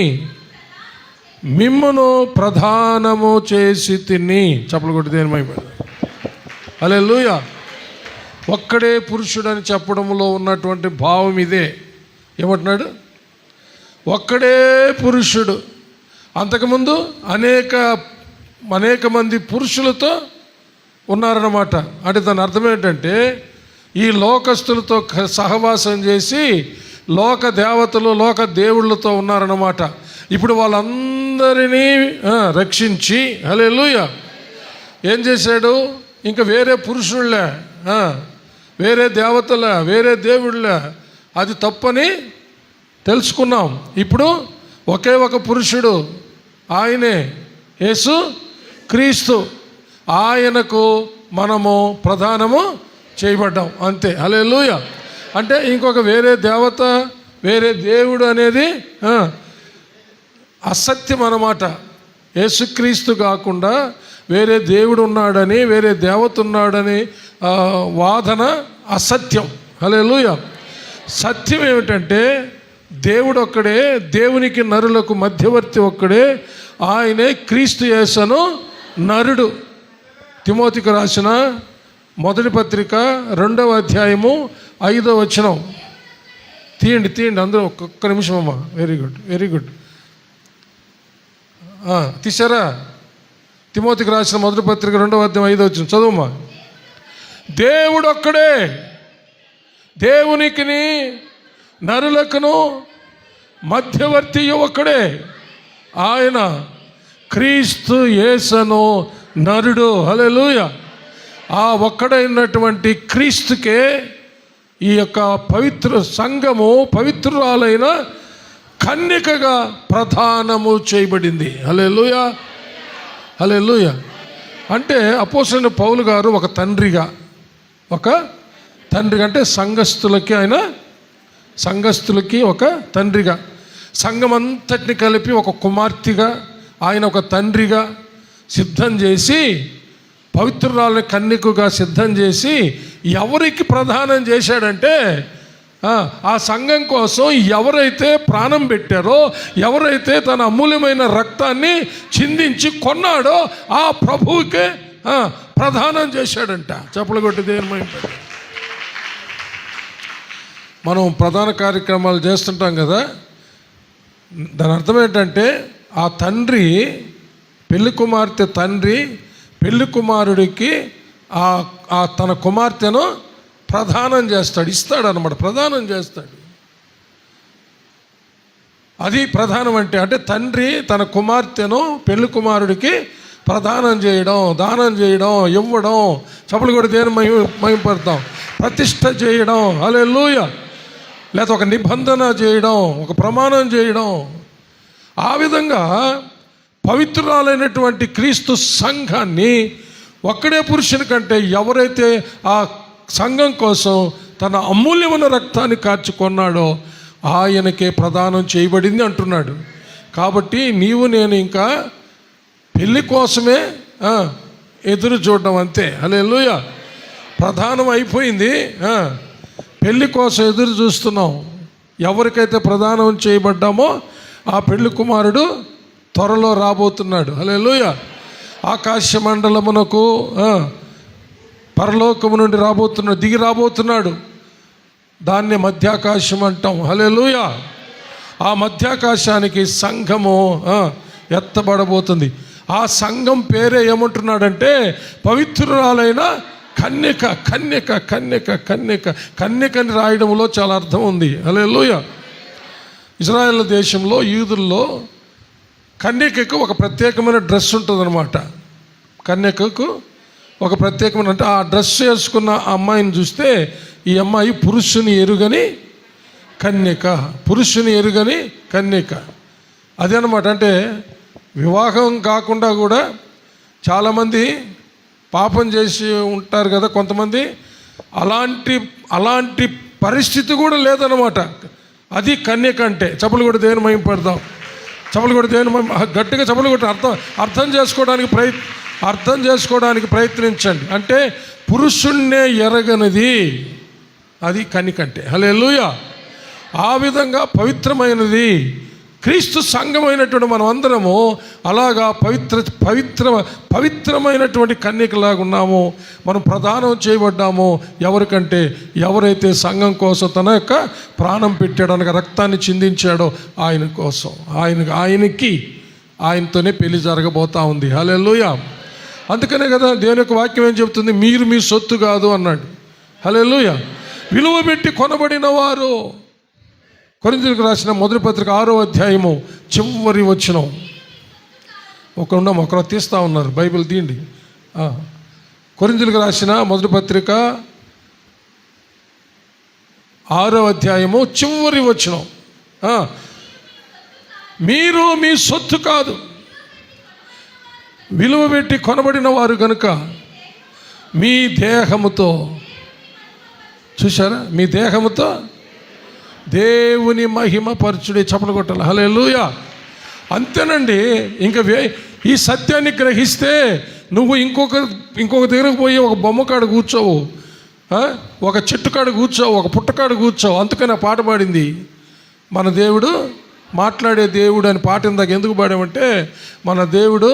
మిమ్మును ప్రధానము చేసి తిని. చప్పలు కొట్టి దేని మహిమ. హల్లెలూయా. ఒక్కడే పురుషుడని చెప్పడంలో ఉన్నటువంటి భావం ఇదే. ఏమంటున్నాడు? ఒక్కడే పురుషుడు. అంతకుముందు అనేక మంది పురుషులతో ఉన్నారన్నమాట. అంటే దాని అర్థం ఏంటంటే ఈ లోకస్తులతో సహవాసం చేసి లోక దేవతలు, లోక దేవుళ్ళతో ఉన్నారన్నమాట. ఇప్పుడు వాళ్ళందరూ అందరినీ రక్షించి, హల్లెలూయా, ఏం చేశాడు? ఇంకా వేరే పురుషుళ్ళే, వేరే దేవతలే, వేరే దేవుళ్ళే, అది తప్పని తెలుసుకున్నాం. ఇప్పుడు ఒకే ఒక పురుషుడు, ఆయనే యేసు క్రీస్తు. ఆయనకు మనము ప్రధానము చేయబడ్డాం, అంతే. హల్లెలూయా. అంటే ఇంకొక వేరే దేవత, వేరే దేవుడు అనేది అసత్యం అన్నమాట. యేసుక్రీస్తు కాకుండా వేరే దేవుడు ఉన్నాడని, వేరే దేవత ఉన్నాడని వాదన అసత్యం. హల్లెలూయా. సత్యం ఏమిటంటే దేవుడు ఒక్కడే, దేవునికి నరులకు మధ్యవర్తి ఒక్కడే, ఆయనే క్రీస్తు యేసును నరుడు. తిమోతికి రాసిన మొదటి పత్రిక 2వ అధ్యాయము 5వ వచనం. తీయండి అందరూ ఒక్క నిమిషం అమ్మా. Very good. తీసారా? తిమోతికి రాసిన మొదటి పత్రిక 2వ అధ్యాయం 5వ వచనం చదువుమా. దేవుడు ఒక్కడే, దేవునికిని నరులకును మధ్యవర్తి ఒక్కడే, ఆయన క్రీస్తు యేసును నరుడు. హల్లెలూయా. ఆ ఒక్కడైనటువంటి క్రీస్తుకే ఈ యొక్క పవిత్ర సంఘము పవిత్రురాలైన కన్యకగా ప్రధానము చేయబడింది. హల్లెలూయా. హల్లెలూయా. అంటే అపోస్తలుడైన పౌలు గారు ఒక తండ్రిగా అంటే సంఘస్థులకి ఒక తండ్రిగా, సంఘమంతటిని కలిపి ఒక కుమార్తెగా, ఆయన ఒక తండ్రిగా సిద్ధం చేసి, పవిత్రురాలని కన్యకగా సిద్ధం చేసి ఎవరికి ప్రదానం చేశాడంటే, ఆ సంఘం కోసం ఎవరైతే ప్రాణం పెట్టారో, ఎవరైతే తన అమూల్యమైన రక్తాన్ని చిందించి కొన్నాడో ఆ ప్రభువుకే ప్రదానం చేశాడంట. చప్పలు కొట్టి దేవుని మహిమ. మనం ప్రధాన కార్యక్రమాలు చేస్తుంటాం కదా, దాని అర్థం ఏంటంటే ఆ తండ్రి, పెళ్లి కుమార్తె తండ్రి పెళ్లి కుమారుడికి ఆ తన కుమార్తెను ప్రదానం చేస్తాడు, ఇస్తాడు అన్నమాట, ప్రదానం చేస్తాడు. అది ప్రధానం అంటే తండ్రి తన కుమార్తెను పెళ్లి కుమారుడికి ప్రదానం చేయడం, దానం చేయడం, ఇవ్వడం. చప్పలు కూడా దేని మహిమపడతాం, ప్రతిష్ఠ చేయడం. హల్లెలూయా. లేదా ఒక నిబంధన చేయడం, ఒక ప్రమాణం చేయడం. ఆ విధంగా పవిత్రురాలైనటువంటి క్రీస్తు సంఘాన్ని ఒక్కడే పురుషుని కంటే ఎవరైతే ఆ సంఘం కోసం తన అమూల్యమైన రక్తాన్ని కార్చుకున్నాడో ఆయనకే ప్రదానం చేయబడింది అంటున్నాడు. కాబట్టి నీవు నేను ఇంకా పెళ్ళి కోసమే ఎదురు చూడడం, అంతే. హల్లెలూయా. ప్రధానం అయిపోయింది, పెళ్ళి కోసం ఎదురు చూస్తున్నాం. ఎవరికైతే ప్రదానం చేయబడ్డామో ఆ పెళ్లి కుమారుడు త్వరలో రాబోతున్నాడు. హల్లెలూయా. ఆకాశ మండలమునకు పరలోకము నుండి దిగి రాబోతున్నాడు. దాన్ని మధ్యాకాశం అంటాం. హల్లెలూయా. ఆ మధ్యాకాశానికి సంఘము ఎత్తబడబోతుంది. ఆ సంఘం పేరే ఏమంటున్నాడంటే పవిత్రురాలైన కన్యక. కన్యక కన్యక కన్యక కన్యకని రాయడంలో చాలా అర్థం ఉంది. హల్లెలూయా. ఇజ్రాయెల్ దేశంలో యూదుల్లో కన్యకకు ఒక ప్రత్యేకమైన డ్రెస్ ఉంటుందన్నమాట. కన్యకకు ఒక ప్రత్యేకమైన, అంటే ఆ డ్రెస్ వేసుకున్న అమ్మాయిని చూస్తే ఈ అమ్మాయి పురుషుని ఎరుగని కన్యక, పురుషుని ఎరుగని కన్యక. అదేనమాట. అంటే వివాహం కాకుండా కూడా చాలామంది పాపం చేసి ఉంటారు కదా కొంతమంది. అలాంటి పరిస్థితి కూడా లేదన్నమాట. అది కన్యక అంటే. చప్పలు కూడా దేవుని మహిమ పెడదాం. చప్పలు కూడా దేవుని గట్టిగా చప్పలు కొట్టి అర్థం చేసుకోవడానికి ప్రయత్నించండి. అంటే పురుషుణ్ణే ఎరగనిది అది కన్యక అంటే. హల్లెలూయా. ఆ విధంగా పవిత్రమైనది క్రీస్తు సంఘమైనటువంటి మనం అందరము అలాగా పవిత్రమైనటువంటి కన్యకలాగా ఉన్నాము. మనం ప్రదానం చేయబడ్డాము. ఎవరికంటే ఎవరైతే సంఘం కోసం తన యొక్క ప్రాణం పెట్టాడో, అనగా రక్తాన్ని చిందించాడో ఆయన కోసం, ఆయనతోనే పెళ్లి జరగబోతా ఉంది. హల్లెలూయా. అందుకనే కదా దేవుని యొక్క వాక్యం ఏం చెబుతుంది, మీరు మీ సొత్తు కాదు అన్నాడు. హల్లెలూయా. విలువ పెట్టి కొనబడిన వారు. కొరింథీయులకు రాసిన మొదటి పత్రిక 6వ అధ్యాయము చివరి వచనం. ఒకరు తీస్తూ ఉన్నారు. బైబిల్ తీయండి. కొరింథీయులకు రాసిన మొదటి పత్రిక 6వ అధ్యాయము చివరి వచనం. మీరు మీ సొత్తు కాదు, విలువ పెట్టి కొనబడిన వారు కనుక మీ దేహముతో, చూసారా, మీ దేహముతో దేవుని మహిమ పరచుడి. చప్పలు కొట్టాలి. హల్లెలూయా. అంతేనండి. ఇంకా ఈ సత్యాన్ని గ్రహిస్తే నువ్వు ఇంకొక దగ్గరకు పోయి ఒక బొమ్మ కాడ కూర్చోవు, ఒక చెట్టు కాడ కూర్చోవు, ఒక పుట్టకాడ కూర్చోవు. అందుకని ఆ పాట పాడింది. మన దేవుడు మాట్లాడే దేవుడు అని పాట ఇందాక ఎందుకు పాడామంటే, మన దేవుడు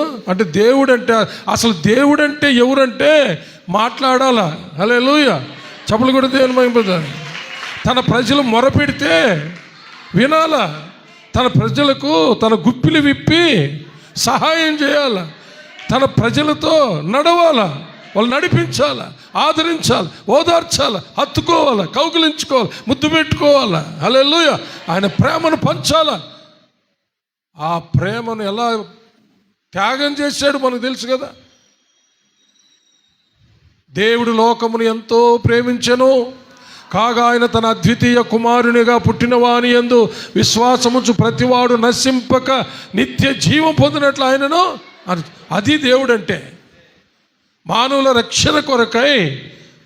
అంటే అసలు దేవుడు అంటే ఎవరంటే మాట్లాడాలా. హల్లెలూయా. చప్పలు కూడా దేవుని మహిమ. తన ప్రజలు మొరపెడితే వినాలా, తన ప్రజలకు తన గుప్పిలి విప్పి సహాయం చేయాలా, తన ప్రజలతో నడవాలా, వాళ్ళు నడిపించాలా, ఆదరించాలి, ఓదార్చాలి, హత్తుకోవాలి, కౌగిలించుకోవాలి, ముద్దు పెట్టుకోవాలా. హల్లెలూయా. ఆయన ప్రేమను పంచాలా. ఆ ప్రేమను ఎలా త్యాగం చేశాడు మనకు తెలుసు కదా. దేవుడు లోకమును ఎంతో ప్రేమించెను, కాగా ఆయన తన అద్వితీయ కుమారునిగా పుట్టిన వాని యందు విశ్వాసముంచు ప్రతివాడు నశింపక నిత్య జీవం పొందినట్లు ఆయనను. అది దేవుడంటే. మానవుల రక్షణ కొరకై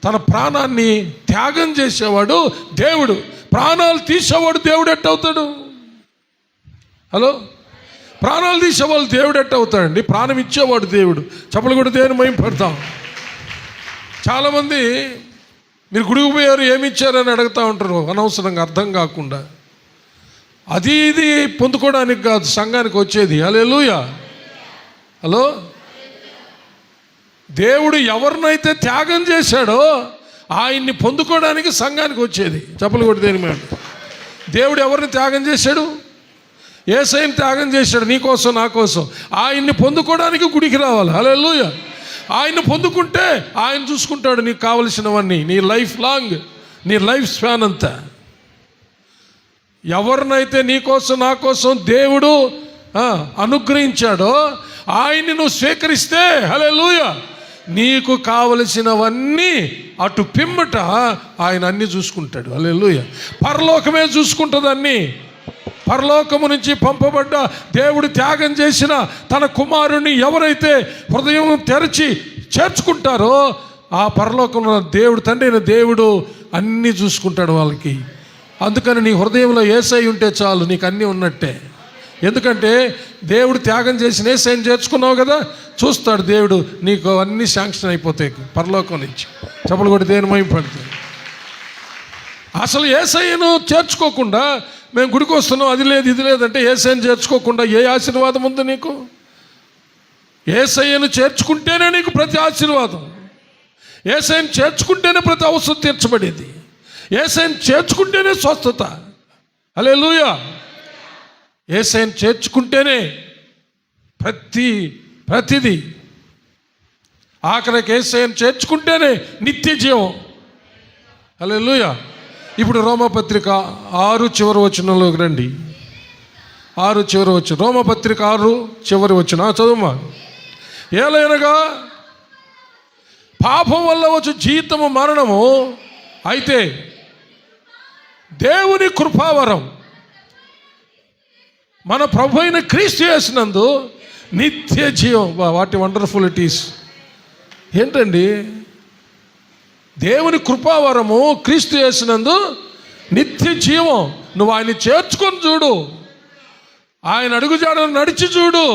తన ప్రాణాన్ని త్యాగం చేసేవాడు దేవుడు. ప్రాణాలు తీసేవాడు దేవుడు ఎట్టవుతాడు? హలో, ప్రాణాలు తీసేవాళ్ళు దేవుడు ఎట్టవుతాడండి? ప్రాణం ఇచ్చేవాడు దేవుడు. చప్పలు కూడా దేవుని మహిమ పెడతాం. చాలామంది మీరు గుడికి పోయారు, ఏమి ఇచ్చారని అడుగుతూ ఉంటారు అనవసరంగా, అర్థం కాకుండా. అది ఇది పొందుకోవడానికి కాదు సంఘానికి వచ్చేది. హల్లెలూయా. హలో, దేవుడు ఎవరినైతే త్యాగం చేశాడో ఆయన్ని పొందుకోవడానికి సంఘానికి వచ్చేది. చప్పలు కొట్టి దేని మీద. దేవుడు ఎవరిని త్యాగం చేశాడు? యేసయ్యని త్యాగం చేశాడు నీ కోసం, నా కోసం. ఆయన్ని పొందుకోవడానికి గుడికి రావాలి. హల్లెలూయా. ఆయన్ని పొందుకుంటే ఆయన చూసుకుంటాడు నీకు కావలసినవన్నీ, నీ లైఫ్ లాంగ్, నీ లైఫ్ స్పాన్ అంతా. ఎవరినైతే నీ కోసం, నా కోసం దేవుడు అనుగ్రహించాడో ఆయన్ని నువ్వు స్వీకరిస్తే, హల్లెలూయా, నీకు కావలసినవన్నీ అటు పిమ్మట ఆయన అన్నీ చూసుకుంటాడు. హల్లెలూయా. పరలోకమే చూసుకుంటుంది అన్నీ. పరలోకము నుంచి పంపబడ్డ దేవుడు త్యాగం చేసిన తన కుమారుని ఎవరైతే హృదయం తెరచి చేర్చుకుంటారో ఆ పరలోకంలో దేవుడు, తండ్రి అయిన దేవుడు అన్నీ చూసుకుంటాడు వాళ్ళకి. అందుకని నీ హృదయంలో యేసయ్య ఉంటే చాలు, నీకు అన్నీ ఉన్నట్టే. ఎందుకంటే దేవుడు త్యాగం చేసిన యేసయ్యని చేర్చుకున్నావు కదా, చూస్తాడు దేవుడు, నీకు అన్నీ శాంక్షన్ అయిపోతాయి పరలోకం నుంచి. చప్పలు కొట్టి దేని మహిమ పడుతుంది. అసలు యేసయ్యను చేర్చుకోకుండా మేము గుడికి వస్తున్నాం, అది లేదు ఇది లేదంటే, యేసయ్యను చేర్చుకోకుండా ఏ ఆశీర్వాదం ఉంది నీకు? యేసయ్యను చేర్చుకుంటేనే నీకు ప్రతి ఆశీర్వాదం. యేసయ్యను చేర్చుకుంటేనే ప్రతి అవసరం తీర్చబడేది. యేసయ్యను చేర్చుకుంటేనే స్వస్థత. హల్లెలూయా. యేసయ్యను చేర్చుకుంటేనే ప్రతిది. ఆఖరికి యేసయ్యను చేర్చుకుంటేనే నిత్య జీవం. హల్లెలూయా. ఇప్పుడు రోమపత్రిక 6 చివరి వచనంలోకి రండి. 6 చివరి వచనం. రోమపత్రిక 6 చివరి వచనం చదువుమా. ఏలైనగా పాపం వల్ల వచ్చు జీతము మరణము, అయితే దేవుని కృపావరం మన ప్రభు అయిన క్రీస్తు యేసునందు నిత్య జీవం. వాటి వండర్ఫుల్ ఇట్ ఈస్. ఏంటండి? దేవుని కృపావరము క్రీస్తు యేసునందు నిత్య జీవం. నువ్వు ఆయన చేర్చుకొని చూడు, ఆయన అడుగుజాడలు నడిచి చూడు,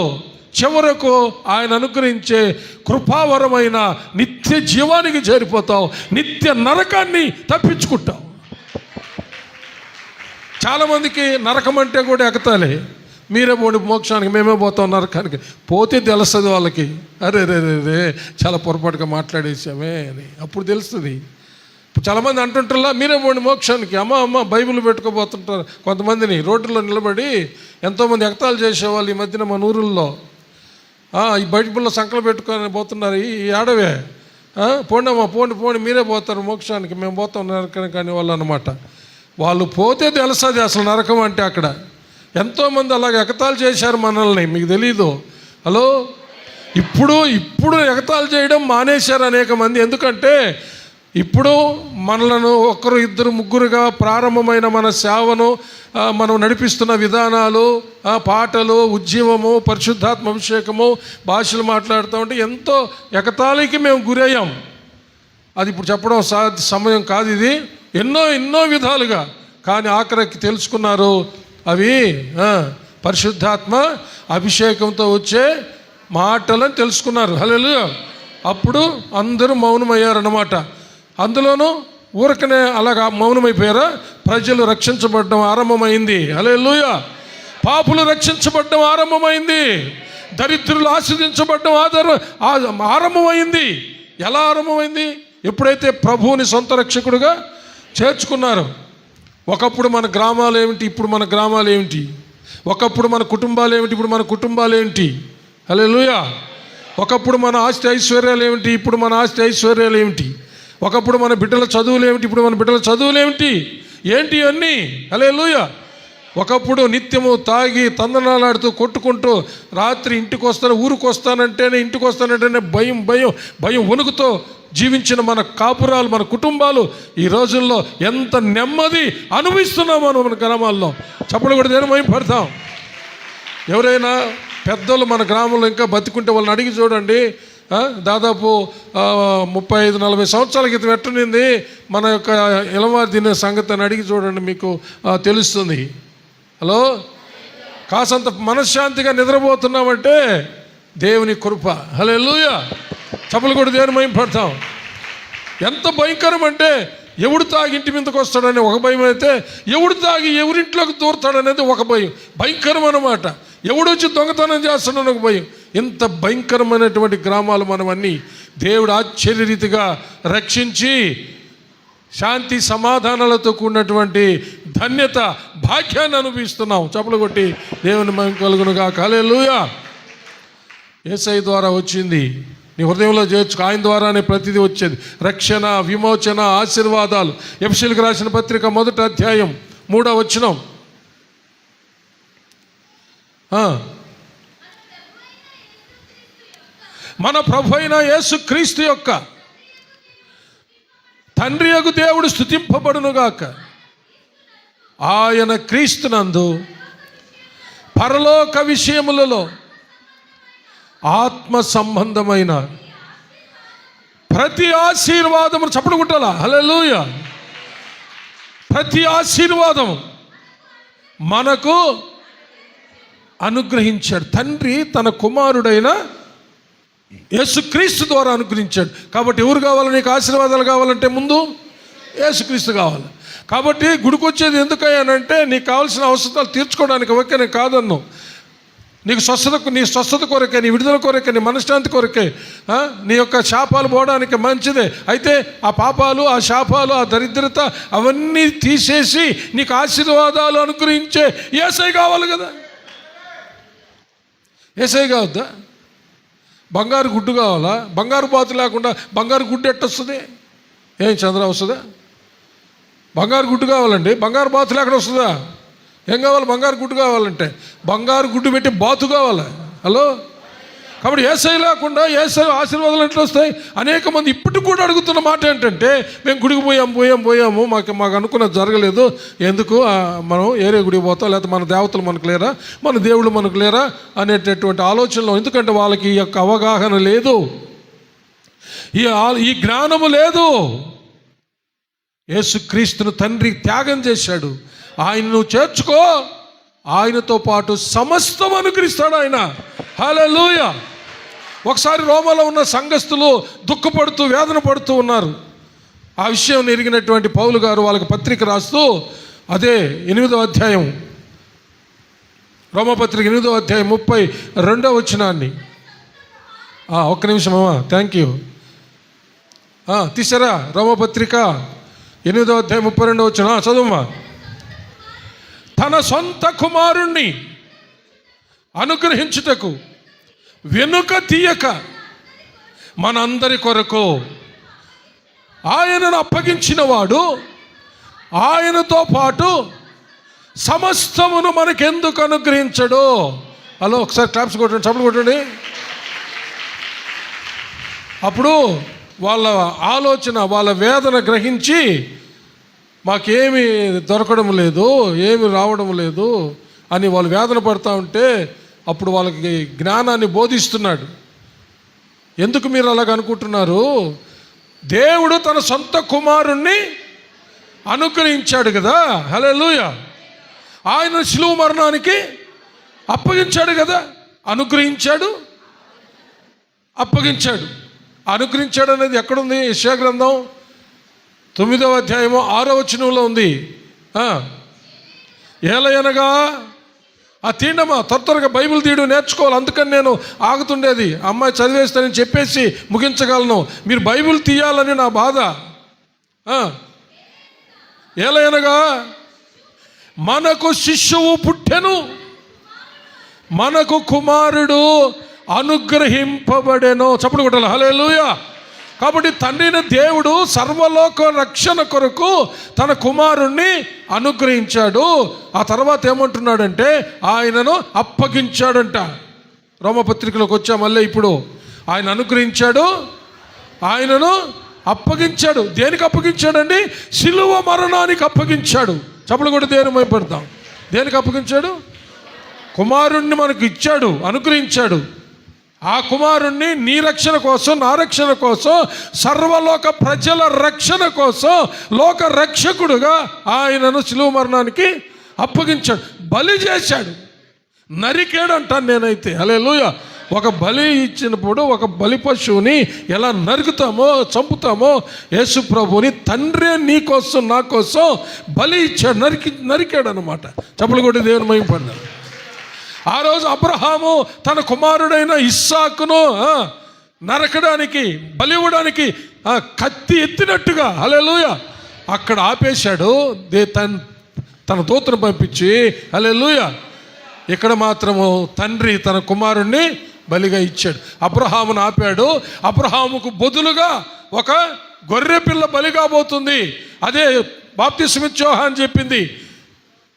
చివరకు ఆయన అనుగ్రహించే కృపావరమైన నిత్య జీవానికి చేరిపోతావు. నిత్య నరకాన్ని తప్పించుకుంటావు. చాలామందికి నరకం అంటే కూడా ఎగతాలే. మీరే పోండి మోక్షానికి, మేమే పోతాం నరకానికి. పోతే తెలుస్తుంది వాళ్ళకి, అరే రే రే రే చాలా పొరపాటుగా మాట్లాడేసామే అని. అప్పుడు తెలుస్తుంది. చాలామంది అంటుంటారా, మీరే పోండి మోక్షానికి. అమ్మ బైబిల్ పెట్టుకోబోతుంటారు. కొంతమందిని రోడ్డులో నిలబడి ఎంతోమంది ఎగతాలు చేసేవాళ్ళు ఈ మధ్యన మన ఊరుల్లో. ఈ బైబిల్లో సంకలు పెట్టుకొని పోతున్నారు ఈ ఆడవే. పోండమ్మా పోండి మీరే పోతారు మోక్షానికి, మేము పోతాం నరకానికి అని వాళ్ళు అన్నమాట. వాళ్ళు పోతే తెలుస్తుంది అసలు నరకం అంటే. అక్కడ ఎంతోమంది అలాగ ఎగతాలు చేశారు మనల్ని, మీకు తెలీదు. హలో, ఇప్పుడు ఎగతాళి చేయడం మానేశారు అనేక మంది. ఎందుకంటే ఇప్పుడు మనలను ఒకరు ఇద్దరు ముగ్గురుగా ప్రారంభమైన మన సేవను మనం నడిపిస్తున్న విధానాలు, పాటలు, ఉద్యమము, పరిశుద్ధాత్మ అభిషేకము, భాషలు మాట్లాడుతూ ఉంటే ఎంతో ఎగతాళికి మేము గురయ్యాం. అది ఇప్పుడు చెప్పడం సమయం కాదు. ఇది ఎన్నో విధాలుగా. కానీ ఆఖరికి తెలుసుకున్నారు అవి పరిశుద్ధాత్మ అభిషేకంతో వచ్చే మాటలని తెలుసుకున్నారు. హల్లెలూయా. అప్పుడు అందరూ మౌనమయ్యారన్నమాట. అందులోనూ ఊరకనే అలాగా మౌనమైపోయారా? ప్రజలు రక్షించబడడం ఆరంభమైంది. హల్లెలూయా. పాపులు రక్షించబడడం ఆరంభమైంది. దరిద్రులు ఆశీర్వదించబడడం ఆరంభమైంది. ఎలా ఆరంభమైంది? ఎప్పుడైతే ప్రభువుని సొంత రక్షకుడుగా చేర్చుకున్నారు. ఒకప్పుడు మన గ్రామాలు ఏమిటి, ఇప్పుడు మన గ్రామాలు ఏమిటి? ఒకప్పుడు మన కుటుంబాలు ఏమిటి, ఇప్పుడు మన కుటుంబాలు ఏంటి? హల్లెలూయా. ఒకప్పుడు మన ఆస్తి ఐశ్వర్యాలు ఏమిటి, ఇప్పుడు మన ఆస్తి ఐశ్వర్యాలు ఏమిటి? ఒకప్పుడు మన బిడ్డల చదువులు ఏమిటి, ఇప్పుడు మన బిడ్డల చదువులు ఏమిటి? ఏంటి అన్నీ? హల్లెలూయా. ఒకప్పుడు నిత్యము తాగి తందనాలాడుతూ కొట్టుకుంటూ రాత్రి ఊరికి వస్తానంటేనే భయం వణుకుతో జీవించిన మన కాపురాలు, మన కుటుంబాలు ఈ రోజుల్లో ఎంత నెమ్మది అనుభవిస్తున్నాం మన గ్రామాల్లో. చప్పట్లు కూడా దేని భయపడతాం. ఎవరైనా పెద్దలు మన గ్రామంలో ఇంకా బతికుంటే వాళ్ళని అడిగి చూడండి. దాదాపు 35-40 సంవత్సరాల క్రితం ఎట్టనింది మన యొక్క ఇలవారి తినే సంగతిని అడిగి చూడండి, మీకు తెలుస్తుంది. హలో, కాసంత మనశ్శాంతిగా నిద్రపోతున్నామంటే దేవుని కృప. హల్లెలూయా. చప్పట్లు కూడా దేవుని భయపడతాం. ఎంత భయంకరం అంటే ఎవడు తాగి ఇంటి మీదకి వస్తాడని ఒక భయం అయితే, ఎవడు తాగి ఎవరింట్లోకి దూరతాడనేది ఒక భయం. భయంకరం అన్నమాట. ఎవడు వచ్చి దొంగతనం చేస్తాడని ఒక భయం. ఎంత భయంకరమైనటువంటి గ్రామాలు మనమన్నీ దేవుడు ఆశ్చర్యరీతిగా రక్షించి శాంతి సమాధానాలతో కూడినటువంటి ధన్యత, భాగ్యాన్ని అనుభవిస్తున్నాం. చప్పలు కొట్టి దేవుని మహిమ కలుగునుగా. హల్లెలూయా. యేసయ్య ద్వారా వచ్చింది, నీ హృదయంలో చేర్చుకో. ఆయన ద్వారానే ప్రతిదీ వచ్చేది. రక్షణ, విమోచన, ఆశీర్వాదాలు. ఎఫెసీయులకు రాసిన పత్రిక 1వ అధ్యాయం 3వ వచనం. మన ప్రభు అయిన యేసుక్రీస్తు యొక్క తండ్రి యగు దేవుడు స్తుతింపబడునుగాక. ఆయన క్రీస్తునందు పరలోక విషయములలో ఆత్మ సంబంధమైన ప్రతి ఆశీర్వాదము, చప్పుడు కుట్టాలా? హల్లెలూయా. ప్రతి ఆశీర్వాదం మనకు అనుగ్రహించాడు. తండ్రి తన కుమారుడైన యేసుక్రీస్తు ద్వారా అనుగ్రహించాడు. కాబట్టి ఎవరు కావాలి నీకు ఆశీర్వాదాలు కావాలంటే? ముందు యేసుక్రీస్తు కావాలి. కాబట్టి గుడికి వచ్చేది ఎందుకయ్యానంటే నీకు కావాల్సిన అవసరాలు తీర్చుకోవడానికి. ఓకే, నేను కాదన్ను. నీ స్వస్థత కొరకే, నీ విడుదల కొరకే, నీ మనశ్శాంతి కొరకే, నీ యొక్క శాపాలు పోవడానికి మంచిదే. అయితే ఆ పాపాలు, ఆ శాపాలు, ఆ దరిద్రత అవన్నీ తీసేసి నీకు ఆశీర్వాదాలు అనుగ్రహించే యేసయ్య కావాలి కదా. యేసయ్య కావద్దా? బంగారు గుడ్డు కావాలా? బంగారు బాతు లేకుండా బంగారు గుడ్డు ఎట్టొస్తుంది? ఏం చంద్ర వస్తుందా? బంగారు గుడ్డు కావాలండి. బంగారు బాతు లేకుండా వస్తుందా? ఏం కావాలి? బంగారు గుడ్డు కావాలంటే బంగారు గుడ్డు పెట్టి బాతు కావాలి. హలో. కాబట్టి యేసయ్య లేకుండా యేసయ్య ఆశీర్వాదాలు ఎట్లా వస్తాయి? అనేక మంది ఇప్పటికి కూడా అడుగుతున్న మాట ఏంటంటే, మేము గుడికి పోయాము మాకు అనుకున్నది జరగలేదు, ఎందుకు మనం ఏరే గుడికి పోతాం, లేకపోతే మన దేవతలు మనకు లేరా, మన దేవుళ్ళు మనకు లేరా అనేటటువంటి ఆలోచనలో. ఎందుకంటే వాళ్ళకి ఈ యొక్క అవగాహన లేదు, ఈ జ్ఞానము లేదు. యేసుక్రీస్తును తండ్రి త్యాగం చేశాడు. ఆయనను చేర్చుకో, ఆయనతో పాటు సమస్తం అనుగ్రహిస్తాడు ఆయన. హల్లెలూయా. ఒకసారి రోమాలో ఉన్న సంఘస్థులు దుఃఖపడుతూ వేదన పడుతూ ఉన్నారు. ఆ విషయం ఎరిగినటువంటి పౌలు గారు వాళ్ళకి పత్రిక రాస్తూ అదే 8వ అధ్యాయం, రోమపత్రిక 8వ అధ్యాయం 32వ వచనాన్ని, ఒక్క నిమిషం అమ్మా, థ్యాంక్ యూ, తీసారా? రోమపత్రిక 8వ అధ్యాయం 32వ వచనం చదువుమా. తన సొంత కుమారుణ్ణి అనుగ్రహించుటకు వెనుక తీయక మనందరి కొరకు ఆయనను అప్పగించిన వాడు ఆయనతో పాటు సమస్తమును మనకెందుకు అనుగ్రహించడు? హలో, ఒకసారి క్లాప్స్ కొట్టండి, చప్పట్లు కొట్టండి. అప్పుడు వాళ్ళ ఆలోచన, వాళ్ళ వేదన గ్రహించి మాకేమి దొరకడం లేదు, ఏమి రావడం లేదు అని వాళ్ళు వేదన పడుతూ ఉంటే అప్పుడు వాళ్ళకి జ్ఞానాన్ని బోధిస్తున్నాడు. ఎందుకు మీరు అలాగ అనుకుంటున్నారు? దేవుడు తన సొంత కుమారుణ్ణి అనుగ్రహించాడు కదా, హల్లెలూయా. ఆయన శిలువ మరణానికి అప్పగించాడు కదా, అనుగ్రహించాడు, అప్పగించాడు. అనుగ్రహించాడు అనేది ఎక్కడుంది? యెషయా గ్రంథం 9వ అధ్యాయము 6వ వచనంలో ఉంది. ఏలయనగా తీండమ్మా, త్వరగా బైబిల్ తీయడం నేర్చుకోవాలి. అందుకని నేను ఆగుతుండేది. అమ్మాయి చదివేస్తానని చెప్పేసి ముగించగలను, మీరు బైబిల్ తీయాలని నా బాధ. ఏలయనగా మనకు శిశువు పుట్టెను, మనకు కుమారుడు అనుగ్రహింపబడెను. చప్పుడు కొట్టాలి, హల్లెలూయా. కాబట్టి తండ్రిని దేవుడు సర్వలోక రక్షణ కొరకు తన కుమారుణ్ణి అనుగ్రహించాడు. ఆ తర్వాత ఏమంటున్నాడంటే ఆయనను అప్పగించాడంట. రోమపత్రికలోకి వచ్చా మళ్ళీ. ఇప్పుడు ఆయన అనుగ్రహించాడు, ఆయనను అప్పగించాడు. దేనికి అప్పగించాడండి? శిలువ మరణానికి అప్పగించాడు. చప్పలు కూడా దేని భయపడతాం. దేనికి అప్పగించాడు? కుమారుణ్ణి మనకు ఇచ్చాడు, అనుగ్రహించాడు. ఆ కుమారుణ్ణి నీ రక్షణ కోసం, నా రక్షణ కోసం, సర్వలోక ప్రజల రక్షణ కోసం లోక రక్షకుడుగా ఆయనను శిలువ మరణానికి అప్పగించాడు, బలి చేశాడు. నరికాడు అంటాను నేనైతే, హల్లెలూయా. ఒక బలి ఇచ్చినప్పుడు ఒక బలి పశువుని ఎలా నరుకుతామో, చంపుతామో, యేసు ప్రభుని తండ్రి నీ కోసం, నా కోసం బలి ఇచ్చాడు, నరికాడు అనమాట. చప్పలు కొట్టి దేవుని మహిమపడ్డాడు. ఆ రోజు అబ్రహాము తన కుమారుడైన ఇస్సాకును నరకడానికి, బలి ఇవ్వడానికి కత్తి ఎత్తినట్టుగా, హల్లెలూయా, అక్కడ ఆపేశాడు. తన దూతను పంపించి, హల్లెలూయా. ఇక్కడ మాత్రము తండ్రి తన కుమారుణ్ణి బలిగా ఇచ్చాడు. అబ్రహామును ఆపాడు. అబ్రహాముకు బదులుగా ఒక గొర్రె పిల్ల బలి కాబోతుంది. అదే బాప్తిస్మిచ్చే యోహాను చెప్పింది.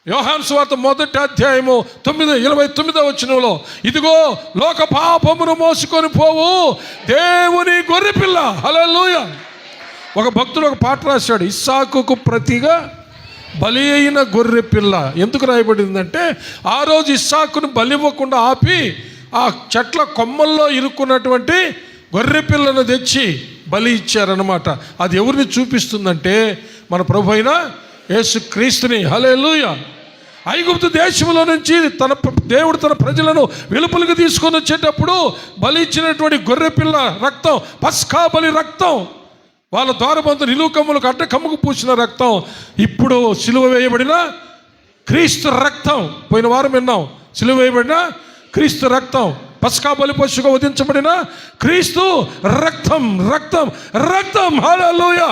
యోహాను సువార్త 1వ అధ్యాయము 29వ వచనంలో, ఇదిగో లోక పాపమును మోసుకొని పోవు దేవుని గొర్రెపిల్ల, హల్లెలూయా. ఒక భక్తుడు ఒక పాట రాశాడు, ఇస్సాకుకు ప్రతిగా బలి అయిన గొర్రె పిల్ల. ఎందుకు రాయబడిందంటే ఆ రోజు ఇస్సాకును బలి ఇవ్వకుండా ఆపి ఆ చెట్ల కొమ్మల్లో ఇరుక్కున్నటువంటి గొర్రె పిల్లను తెచ్చి బలి ఇచ్చారనమాట. అది ఎవరిని చూపిస్తుందంటే మన ప్రభు అయిన యేసుక్రీస్తుని, హల్లెలూయా. ఐగుప్తు దేశంలో నుంచి దేవుడు తన ప్రజలను వెలుపలికి తీసుకొని వచ్చేటప్పుడు బలి ఇచ్చినటువంటి గొర్రెపిల్ల రక్తం, పస్కా బలి రక్తం, వాళ్ళ ద్వారబంధు నిలువుకమ్ములకు అడ్డకమ్ముకు పూసిన రక్తం, ఇప్పుడు సిలువ వేయబడిన క్రీస్తు రక్తం. పోయిన వారం విన్నాం, సిలువ వేయబడిన క్రీస్తు రక్తం, పస్కా బలి పశువుగా వధించబడిన క్రీస్తు రక్తం, రక్తం, రక్తం, హల్లెలూయా.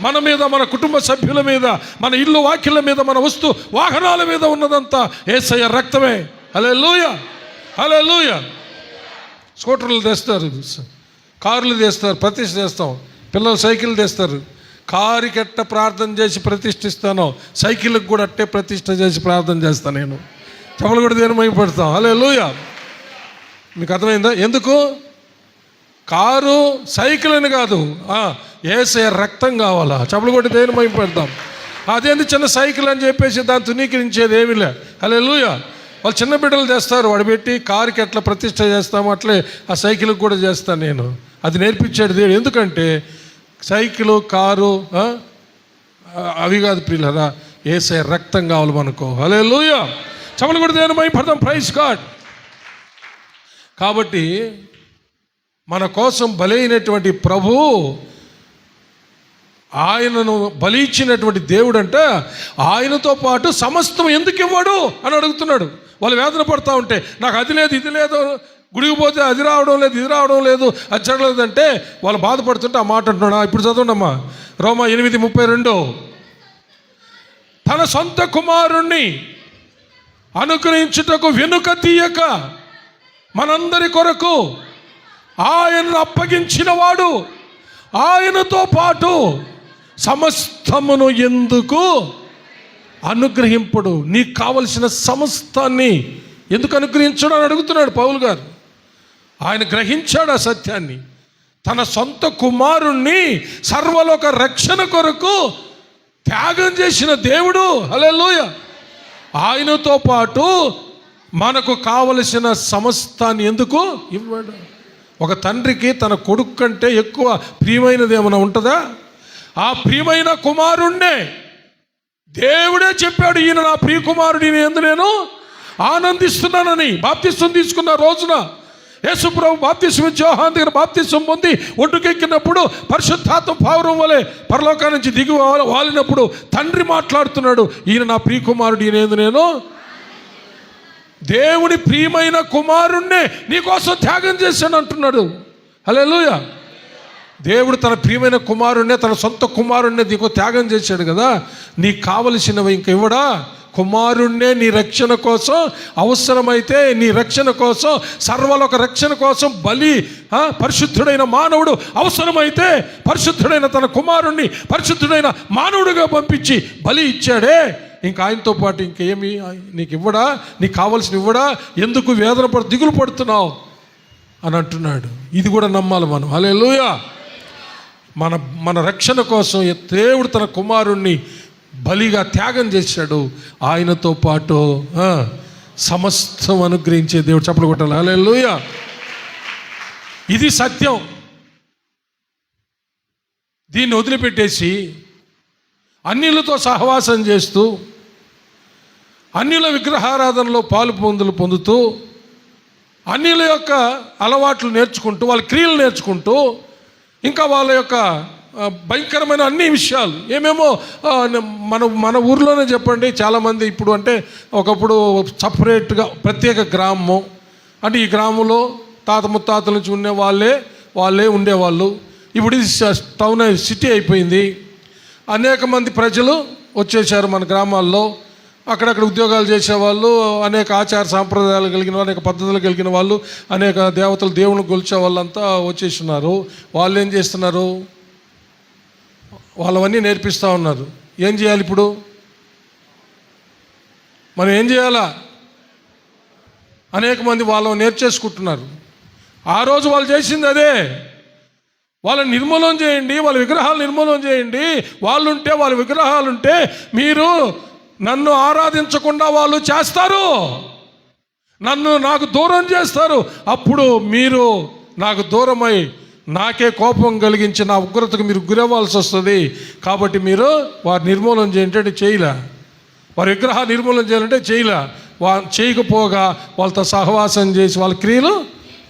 మన మీద, మన కుటుంబ సభ్యుల మీద, మన ఇల్లు వాకిళ్ళ మీద, మన వస్తు వాహనాల మీద ఉన్నదంతా యేసయ్య రక్తమే, హల్లెలూయా, హల్లెలూయా. స్కూటర్లు తెస్తారు, కార్లు తెస్తారు, ప్రతిష్ఠ చేస్తాం. పిల్లలు సైకిల్ తెస్తారు. కారుకి ఎట్ట ప్రార్థన చేసి ప్రతిష్ఠిస్తానో సైకిల్కి కూడా అట్టే ప్రతిష్ఠ చేసి ప్రార్థన చేస్తాను నేను. చప్పలు కూడా దేని మహిమపడతాం, హల్లెలూయా. మీకు అర్థమైందా? ఎందుకు? కారు సైకిల్ అని కాదు, యేసయ్య రక్తం కావాలా. చప్పలు కొట్టి దేని మహిమపడతాం. అదేంది చిన్న సైకిల్ అని చెప్పేసి దాన్ని తునీకరించేది ఏమీ లే, హల్లెలూయా. వాళ్ళు చిన్న బిడ్డలు తెస్తారు, వాడు పెట్టి కారుకి ఎట్లా ప్రతిష్ఠ చేస్తామో అట్లే ఆ సైకిల్కి కూడా చేస్తాను నేను. అది నేర్పించాడు దేవుడు. ఎందుకంటే సైకిలు, కారు అవి కాదు ప్రియులారా, యేసయ్య రక్తం కావాలి మనకు, హల్లెలూయా. చప్పలు కొట్టి దేని మహిమపడతాం, ప్రైజ్ గాడ్. కాబట్టి మన కోసం బలి అయినటువంటి ప్రభు, ఆయనను బలి ఇచ్చినటువంటి దేవుడు అంట, ఆయనతో పాటు సమస్తం ఎందుకు ఇవ్వడు అని అడుగుతున్నాడు. వాళ్ళు వేదన పడుతూ ఉంటే, నాకు అది లేదు, ఇది లేదు, గుడికి పోతే అది రావడం లేదు, ఇది రావడం లేదు, అది జరగలేదంటే వాళ్ళు బాధపడుతుంటే ఆ మాట అంటున్నాడు. ఇప్పుడు చదవండమ్మా, రోమా 8:32. తన సొంత కుమారుణ్ణి అనుగ్రహించుటకు వెనుక తీయక మనందరి కొరకు ఆయనను అప్పగించిన వాడు ఆయనతో పాటు సమస్తమును ఎందుకు అనుగ్రహింపడు? నీకు కావలసిన సమస్తాన్ని ఎందుకు అనుగ్రహించడు అని అడుగుతున్నాడు పౌలు గారు. ఆయన గ్రహించాడు ఆ సత్యాన్ని. తన సొంత కుమారుణ్ణి సర్వలోక రక్షణ కొరకు త్యాగం చేసిన దేవుడు, హల్లెలూయా, ఆయనతో పాటు మనకు కావలసిన సమస్తాన్ని ఎందుకు ఇవ్వడు? ఒక తండ్రికి తన కొడుకు కంటే ఎక్కువ ప్రియమైనది ఏమైనా ఉంటుందా? ఆ ప్రియమైన కుమారుణ్ణే దేవుడే చెప్పాడు, ఈయన నా ప్రియ కుమారుడు, ఎందు నేను ఆనందిస్తున్నానని. బాప్తిస్వం తీసుకున్న రోజున యేసుప్రభు బాప్తిస్వం యోహాను దగ్గర బాప్తిస్వం పొంది ఒడ్డుకెక్కినప్పుడు పరిశుద్ధాత్మ పావురం వలె పరలోకా నుంచి దిగి వాలినప్పుడు తండ్రి మాట్లాడుతున్నాడు, ఈయన నా ప్రియ కుమారుడు, ఈయన ఎందు నేను. దేవుని ప్రియమైన కుమారుణ్ణే నీకోసం త్యాగం చేశాను అంటున్నాడు. హల్లెలూయా. దేవుడు తన ప్రియమైన కుమారుణ్ణే, తన సొంత కుమారుణ్ణే నీకు త్యాగం చేశాడు కదా. నీకు కావలసినవి ఇంక ఇవ్వడా? కుమారుణ్ణే నీ రక్షణ కోసం, అవసరమైతే నీ రక్షణ కోసం, సర్వలోక రక్షణ కోసం బలి, పరిశుద్ధుడైన మానవుడు అవసరమైతే పరిశుద్ధుడైన తన కుమారుణ్ణి పరిశుద్ధుడైన మానవుడిగా పంపించి బలి ఇచ్చాడే. ఇంకా ఆయనతో పాటు ఇంకేమి నీకు ఇవ్వడా? నీకు కావాల్సిన ఇవ్వడా? ఎందుకు వేదన దిగులు పడుతున్నావు అని అంటున్నాడు. ఇది కూడా నమ్మాలి మనం. హల్లెలూయా. మన రక్షణ కోసం దేవుడు తన కుమారుణ్ణి బలిగా త్యాగం చేశాడు. ఆయనతో పాటు సమస్తం అనుగ్రహించే దేవుడు. చప్పట్లు కొట్టాలి. హల్లెలూయా. ఇది సత్యం. దీన్ని వదిలిపెట్టేసి అన్యులతో సహవాసం చేస్తూ, అన్యుల విగ్రహారాధనలో పాలు పొందుతూ, అన్యుల యొక్క అలవాట్లు నేర్చుకుంటూ, వాళ్ళ క్రియలు నేర్చుకుంటూ, ఇంకా వాళ్ళ యొక్క భయంకరమైన అన్ని విషయాలు ఏమేమో మన ఊర్లోనే చెప్పండి. చాలామంది ఇప్పుడు అంటే ఒకప్పుడు సపరేట్గా ప్రత్యేక గ్రామం అంటే ఈ గ్రామంలో తాత ముత్తాతల నుంచి ఉండే వాళ్ళే ఉండేవాళ్ళు. ఇప్పుడు ఇది టౌన్ సిటీ అయిపోయింది. అనేక మంది ప్రజలు వచ్చేసారు మన గ్రామాల్లో. అక్కడక్కడ ఉద్యోగాలు చేసేవాళ్ళు, అనేక ఆచార సాంప్రదాయాలు కలిగిన, అనేక పద్ధతులు కలిగిన వాళ్ళు, అనేక దేవతలు దేవుని కొలిచే వాళ్ళంతా వచ్చేస్తున్నారు. వాళ్ళు ఏం చేస్తున్నారు? వాళ్ళవన్నీ నేర్పిస్తూ ఉన్నారు. ఏం చేయాలి ఇప్పుడు? మనం ఏం చేయాలా? అనేక మంది వాళ్ళని నేర్చేసుకుంటున్నారు. ఆ రోజు వాళ్ళు చేసింది అదే. వాళ్ళని నిర్మూలన చేయండి, వాళ్ళ విగ్రహాలు నిర్మూలన చేయండి. వాళ్ళ విగ్రహాలుంటే మీరు నన్ను ఆరాధించకుండా వాళ్ళు చేస్తారు, నాకు దూరం చేస్తారు. అప్పుడు మీరు నాకు దూరమై నాకే కోపం కలిగించి నా ఉగ్రతకు మీరు గురవ్వాల్సి వస్తుంది. కాబట్టి మీరు వారి నిర్మూలన చేయంటే చేయలే, వారి విగ్రహ నిర్మూలన చేయాలంటే చేయలే. చేయకపోగా వాళ్ళతో సహవాసం చేసి వాళ్ళ క్రియలు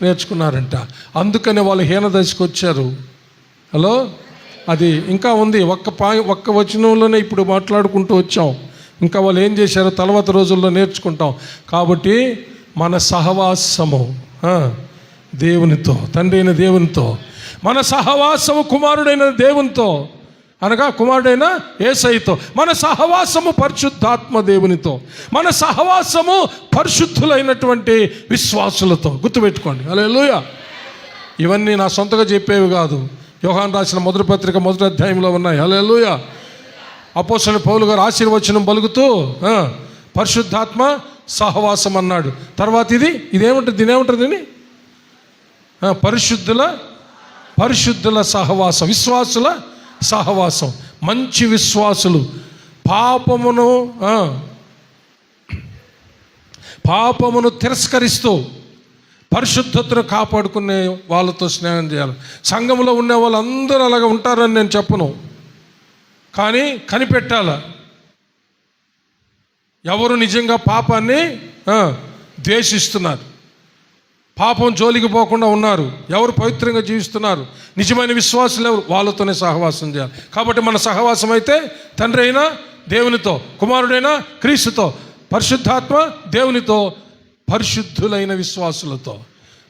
నేర్చుకున్నారంట. అందుకనే వాళ్ళు హీన దశకు వచ్చారు. హలో, అది ఇంకా ఉంది. ఒక్క వచనంలోనే ఇప్పుడు మాట్లాడుకుంటూ వచ్చాం. ఇంకా వాళ్ళు ఏం చేశారో తర్వాత రోజుల్లో నేర్చుకుంటాం. కాబట్టి మన సహవాసము దేవునితో, తండ్రి అయిన దేవునితో, మన సహవాసము కుమారుడైన దేవునితో, అనగా కుమారుడైన యేసయ్యతో, మన సహవాసము పరిశుద్ధాత్మ దేవునితో, మన సహవాసము పరిశుద్ధులైనటువంటి విశ్వాసులతో. గుర్తుపెట్టుకోండి. హల్లెలూయా. ఇవన్నీ నా సొంతగా చెప్పేవి కాదు. యోహాను రాసిన మొదటి పత్రిక 1వ అధ్యాయంలో ఉన్నాయి. హల్లెలూయా. అపోస్తలుడైన పౌలు గారు ఆశీర్వచనం పలుకుతూ పరిశుద్ధాత్మ సహవాసం అన్నాడు. తర్వాత ఇదేమంటుంది? దీని పరిశుద్ధుల సహవాసం, విశ్వాసుల సహవాసం. మంచి విశ్వాసులు పాపమును తిరస్కరిస్తూ పరిశుద్ధతను కాపాడుకునే వాళ్ళతో స్నేహం చేయాలి. సంఘంలో ఉండే వాళ్ళందరూ అలాగే ఉంటారని నేను చెప్పను, కానీ కనిపెట్టాల ఎవరు నిజంగా పాపాన్ని ద్వేషిస్తున్నారు, పాపం జోలికి పోకుండా ఉన్నారు, ఎవరు పవిత్రంగా జీవిస్తున్నారు, నిజమైన విశ్వాసులు ఎవరు, వాళ్ళతోనే సహవాసం చేయాలి. కాబట్టి మన సహవాసం అయితే తండ్రి అయినా దేవునితో, కుమారుడైనా క్రీస్తుతో, పరిశుద్ధాత్మ దేవునితో, పరిశుద్ధులైన విశ్వాసులతో.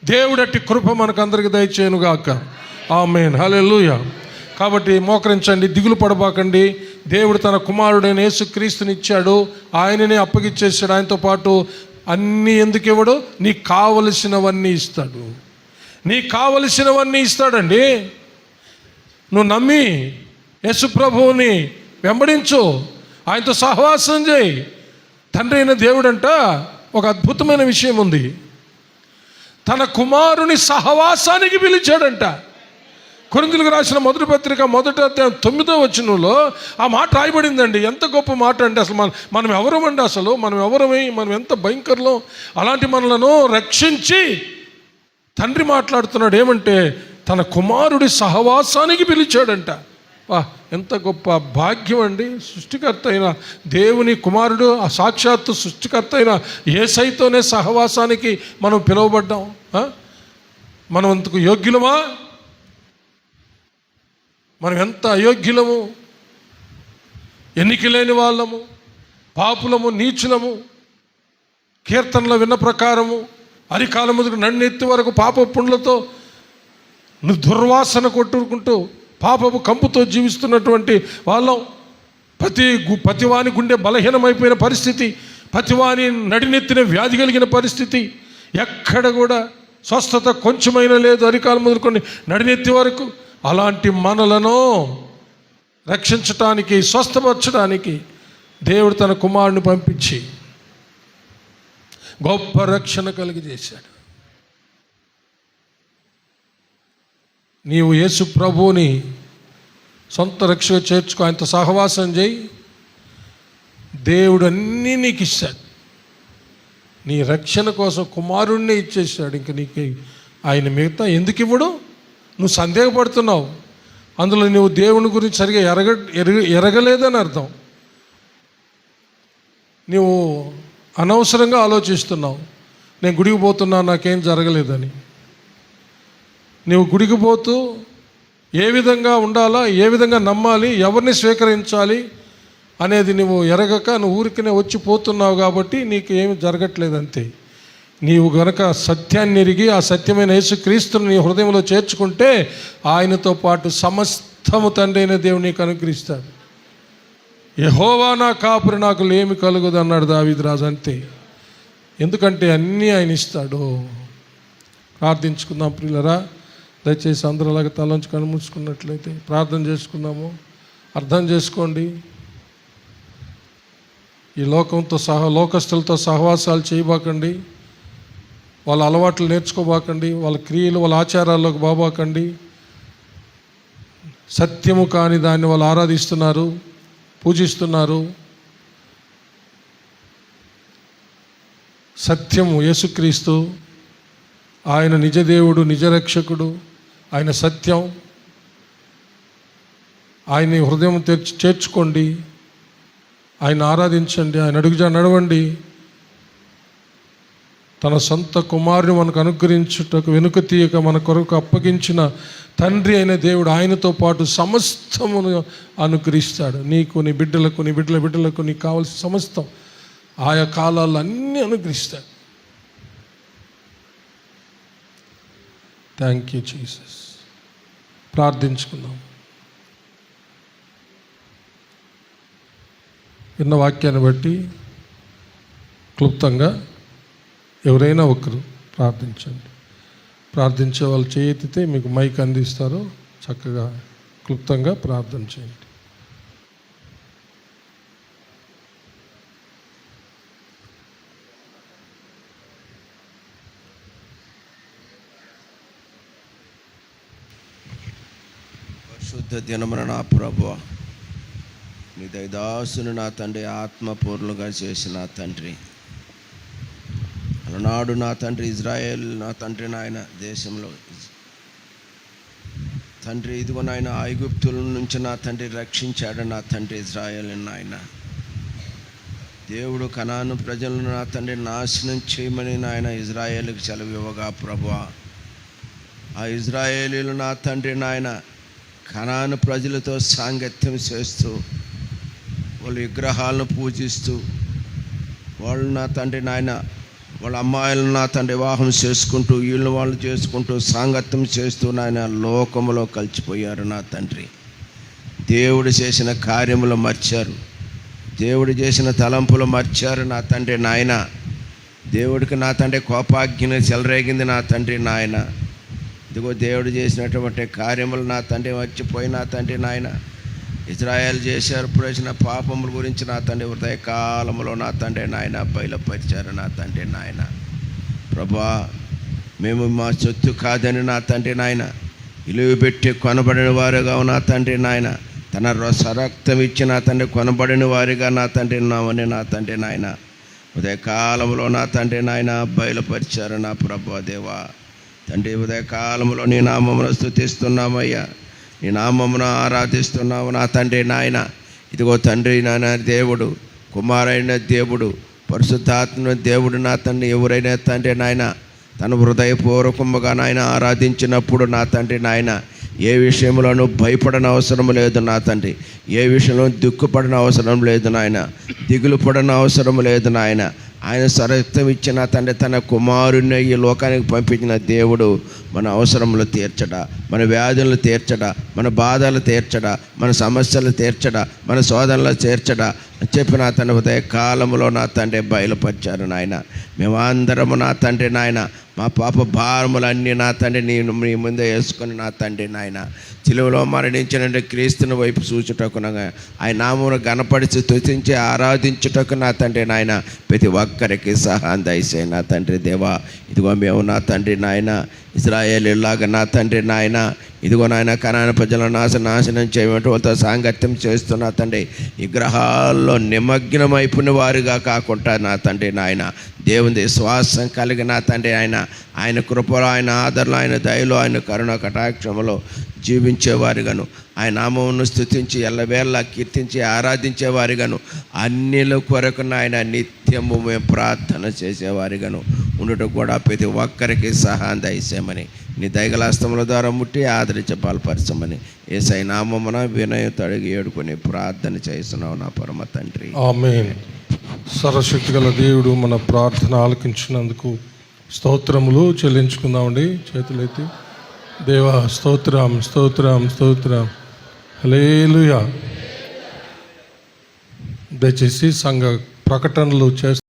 దేవుడట్టి కృప మనకు అందరికి దయచేయునుగాక. ఆమేన్. హల్లెలూయా. కాబట్టి మోకరించండి, దిగులు పడబాకండి. దేవుడు తన కుమారుడైన యేసుక్రీస్తుని ఇచ్చాడు, ఆయననే అప్పగిచ్చేసాడు. ఆయనతో పాటు అన్నీ ఎందుకు ఇవ్వడు? నీకు కావలసినవన్నీ ఇస్తాడు. నీకు కావలసినవన్నీ ఇస్తాడండి. నువ్వు నమ్మి యేసు ప్రభువుని వెంబడించు, ఆయనతో సహవాసం చేయి. తండ్రి అయిన దేవుడంట ఒక అద్భుతమైన విషయం ఉంది. తన కుమారుని సహవాసానికి పిలిచాడంట. కొరింథీయులకు రాసిన మొదటి పత్రిక 1:9 వచనంలో ఆ మాట రాయబడిందండి. ఎంత గొప్ప మాట అండి. అసలు మనం ఎవరమండి? అసలు మనం ఎవరమై, మనం ఎంత భయంకరలో. అలాంటి మనలను రక్షించి తండ్రి మాట్లాడుతున్నాడు ఏమంటే, తన కుమారుడి సహవాసానికి పిలిచాడంట. ఎంత గొప్ప భాగ్యం అండి. సృష్టికర్త అయిన దేవుని కుమారుడు, ఆ సాక్షాత్తు సృష్టికర్త అయిన యేసయ్యతోనే సహవాసానికి మనం పిలువబడ్డాం. మనం అంతకు యోగ్యులమా? మనం ఎంత అయోగ్యులము, ఎన్నిక లేని వాళ్ళము, పాపులము, నీచులము. కీర్తనలో విన్న ప్రకారము అరికాల ముదుకు నన్నెత్తి వరకు పాప పుండ్లతో దుర్వాసన కొట్టుకుంటూ పాపపు కంపుతో జీవిస్తున్నటువంటి వాళ్ళం. ప్రతివాని గుండె బలహీనమైపోయిన పరిస్థితి, ప్రతివాని నడినెత్తిన వ్యాధి కలిగిన పరిస్థితి, ఎక్కడ కూడా స్వస్థత కొంచెమైనా లేదు, అరికాల మొదలుకొని నడినెత్తి వరకు. అలాంటి మనలను రక్షించటానికి, స్వస్థపరచడానికి దేవుడు తన కుమారుని పంపించి గొప్ప రక్షణ కలిగజేశాడు. నీవు యేసు ప్రభువుని సొంత రక్షగా చేర్చుకో, ఆయనతో సహవాసం చేయి. దేవుడు అన్నీ నీకు ఇస్తాడు. నీ రక్షణ కోసం కుమారుణ్ణి ఇచ్చేసాడు. ఇంక నీకు ఆయన మిగతా ఎందుకు ఇవ్వడు? నువ్వు సందేహపడుతున్నావు. అందులో నువ్వు దేవుని గురించి సరిగా ఎరగలేదని అర్థం. నువ్వు అనవసరంగా ఆలోచిస్తున్నావు. నేను గుడికి పోతున్నా, నాకేం జరగలేదని. నువ్వు గుడికి పోతూ ఏ విధంగా ఉండాలా, ఏ విధంగా నమ్మాలి, ఎవరిని స్వీకరించాలి అనేది నువ్వు ఎరగక నువ్వు ఊరికనే వచ్చి పోతున్నావు కాబట్టి నీకు ఏమి జరగట్లేదు అంతే. నీవు గనక సత్యాన్ని ఎరిగి ఆ సత్యమైన యేసుక్రీస్తుని నీ హృదయంలో చేర్చుకుంటే ఆయనతో పాటు సమస్తము తండ్రి అయిన దేవుడు నీకు అనుగ్రహిస్తాడు. యెహోవా నా కాపురి, నాకు లేమి కలుగుదు అన్నాడు దావీదు రాజు. అంతే. ఎందుకంటే అన్నీ ఆయన ఇస్తాడు. ప్రార్థించుకుందాం ప్రియులరా. దయచేసి అందరూ అలాగే తలంచి కనుమూసుకున్నట్లయితే ప్రార్థన చేసుకుందాము. అర్థం చేసుకోండి. ఈ లోకస్తులతో సహవాసాలు చేయబాకండి. వాళ్ళ అలవాట్లు నేర్చుకోబాకండి. వాళ్ళ క్రియలు, వాళ్ళ ఆచారాల్లోకి బాబాకండి. సత్యము కాని దాన్ని వాళ్ళు ఆరాధిస్తున్నారు, పూజిస్తున్నారు. సత్యము యేసుక్రీస్తు, ఆయన నిజదేవుడు, నిజరక్షకుడు, ఆయన సత్యం. ఆయన హృదయం చేర్చుకోండి, ఆయన ఆరాధించండి, ఆయన అడుగుజా నడవండి. తన సొంత కుమారుని మనకు అనుగ్రహించుటకు వెనుక తీయక మన కొరకు అప్పగించిన తండ్రి అయిన దేవుడు ఆయనతో పాటు సమస్తమును అనుగ్రహిస్తాడు. నీకు, నీ బిడ్డలకు, నీ బిడ్డల బిడ్డలకు నీకు కావాల్సిన సమస్తం ఆయా కాలాల్లో అన్నీ అనుగ్రహిస్తాడు. Thank you Jesus. ప్రార్థించుకుందాం. విన్న వాక్యాన్ని బట్టి క్లుప్తంగా ఎవరైనా ఒకరు ప్రార్థించండి. ప్రార్థించే వాళ్ళు చేయెత్తితే మీకు మైక్ అందిస్తారు. చక్కగా క్లుప్తంగా ప్రార్థన చేయండి. పరిశుద్ధ దినమున నా ప్రభువా, నీ దయదాసును నా తండ్రి ఆత్మపూర్ణులుగా చేసిన నా తండ్రి, అలనాడు నా తండ్రి ఇజ్రాయేల్ నా తండ్రి నాయన దేశంలో తండ్రి ఇదిగో నాయన ఐగుప్తుల నుంచి నా తండ్రి రక్షించాడు నా తండ్రి ఇజ్రాయేల్ నాయన. దేవుడు కనాను ప్రజలను నా తండ్రి నాశనం చేయమని నాయన ఇజ్రాయేలుకి సెలవు ఇవ్వగా ప్రభువా, ఆ ఇజ్రాయేలీలు నా తండ్రి నాయన కనాను ప్రజలతో సాంగత్యం చేస్తూ వాళ్ళు విగ్రహాలను పూజిస్తూ వాళ్ళు నా తండ్రి నాయన వాళ్ళ అమ్మాయిలను నా తండ్రి వివాహం చేసుకుంటూ వీళ్ళు వాళ్ళు చేసుకుంటూ సాంగత్యం చేస్తూ నాయన లోకములో కలిసిపోయారు నా తండ్రి. దేవుడు చేసిన కార్యములు మర్చారు, దేవుడు చేసిన తలంపులు మర్చారు నా తండ్రి నాయన. దేవుడికి నా తండ్రి కోపాగ్ని చెలరేగింది నా తండ్రి నాయన. ఇదిగో దేవుడు చేసినటువంటి కార్యములు నా తండ్రి మర్చిపోయి నా తండ్రి నాయన ఇజ్రాయేల్ చేశారు చేసిన పాపముల గురించి నా తండ్రి ఉదయకాలంలో నా తండ్రి నాయన బయలుపరిచారు నా తండ్రి నాయన. ప్రభా, మేము మా సొత్తు కాదని నా తండ్రి నాయన ఇలువ పెట్టి కొనబడిన వారుగా నా తండ్రి నాయన, తన రక్తం ఇచ్చి నా తండ్రి కొనబడిన వారిగా నా తండ్రి ఉన్నామని నా తండ్రి నాయన ఉదయకాలంలో నా తండ్రి నాయన బయలుపరిచారు నా ప్రభా దేవా. తండ్రి ఉదయకాలంలో నీ నామమును స్తుతిస్తున్నామయ్యా, నీ నామమును ఆరాధిస్తున్నాము నా తండ్రి నాయన. ఇదిగో తండ్రి నాయన దేవుడు, కుమారైన దేవుడు, పరిశుద్ధాత్మ దేవుడు నా తండ్రి ఎవరైనా తండ్రి నాయన తన హృదయపూర్వకముగా నాయన ఆరాధించినప్పుడు నా తండ్రి నాయన ఏ విషయంలోనూ భయపడని అవసరం లేదు నా తండ్రి, ఏ విషయంలో దుఃఖపడిన అవసరం లేదు నాయన, దిగులు పడిన అవసరం లేదు నాయన. ఆయన సరక్తం ఇచ్చిన తండ్రి తన కుమారుని ఈ లోకానికి పంపించిన దేవుడు మన అవసరములు తీర్చడ, మన వ్యాధులు తీర్చడ, మన బాధలు తీర్చడ, మన సమస్యలు తీర్చడ, మన శోధనలు తీర్చడ చెప్పిన తన ఉదయ కాలంలో నా తండ్రి బయలుపరిచారు నాయన. మేమందరము నా తండ్రి నాయన మా పాప భారములన్నీ నా తండ్రి నేను మీ ముందే వేసుకొని నా తండ్రి నాయన సిలువలో మరణించిన క్రీస్తుని వైపు చూచుటకునగా ఆయన నామమును గణపడిచి స్తుతించి ఆరాధించుటకు నా తండ్రి నాయన ప్రతి ఒక్కరికి సహాయం దయచేయి నా తండ్రి దేవా. ఇదిగో మేము నా తండ్రి నాయన ఇశ్రాయేలులాగా నా తండ్రి నాయన ఇదిగో నాయన కనాన ప్రజలను నాశనం చేయటంతో సాంగత్యం చేస్తున్న తండ్రి విగ్రహాల్లో నిమగ్నమైపోయిన వారిగా కాకుండా నా తండ్రి నాయన దేవుని విశ్వాసం కలిగిన తండ్రి ఆయన కృపలో, ఆయన ఆదరలో, ఆయన దయలో, ఆయన కరుణ కటాక్షములో జీవించేవారిగాను, ఆయన నామమును స్తుతించి ఎల్లవేళ కీర్తించి ఆరాధించేవారిగాను, అన్నిల కొరకు ఆయన నిత్యము మేము ప్రార్థన చేసేవారిగాను ఉండటం కూడా ప్రతి ఒక్కరికి సహాయం దయచేయమని నీ దయగలాస్తముల ద్వారా ముట్టి ఆదరించి బలపరచమని యేసయ్య నామమున వినయంతో అడిగి ఏడుకొని ప్రార్థన చేస్తున్నావు నా పరమ తండ్రి. ఆమేన్. సర్వశక్తిగల దేవుడు మన ప్రార్థన ఆలకించినందుకు స్తోత్రములు చెల్లించుకుందామండి. చేతులెత్తి దేవా స్తోత్రం స్తోత్రం స్తోత్రం హల్లెలూయా. దయచేసి సంఘ ప్రకటనలు చేస్తూ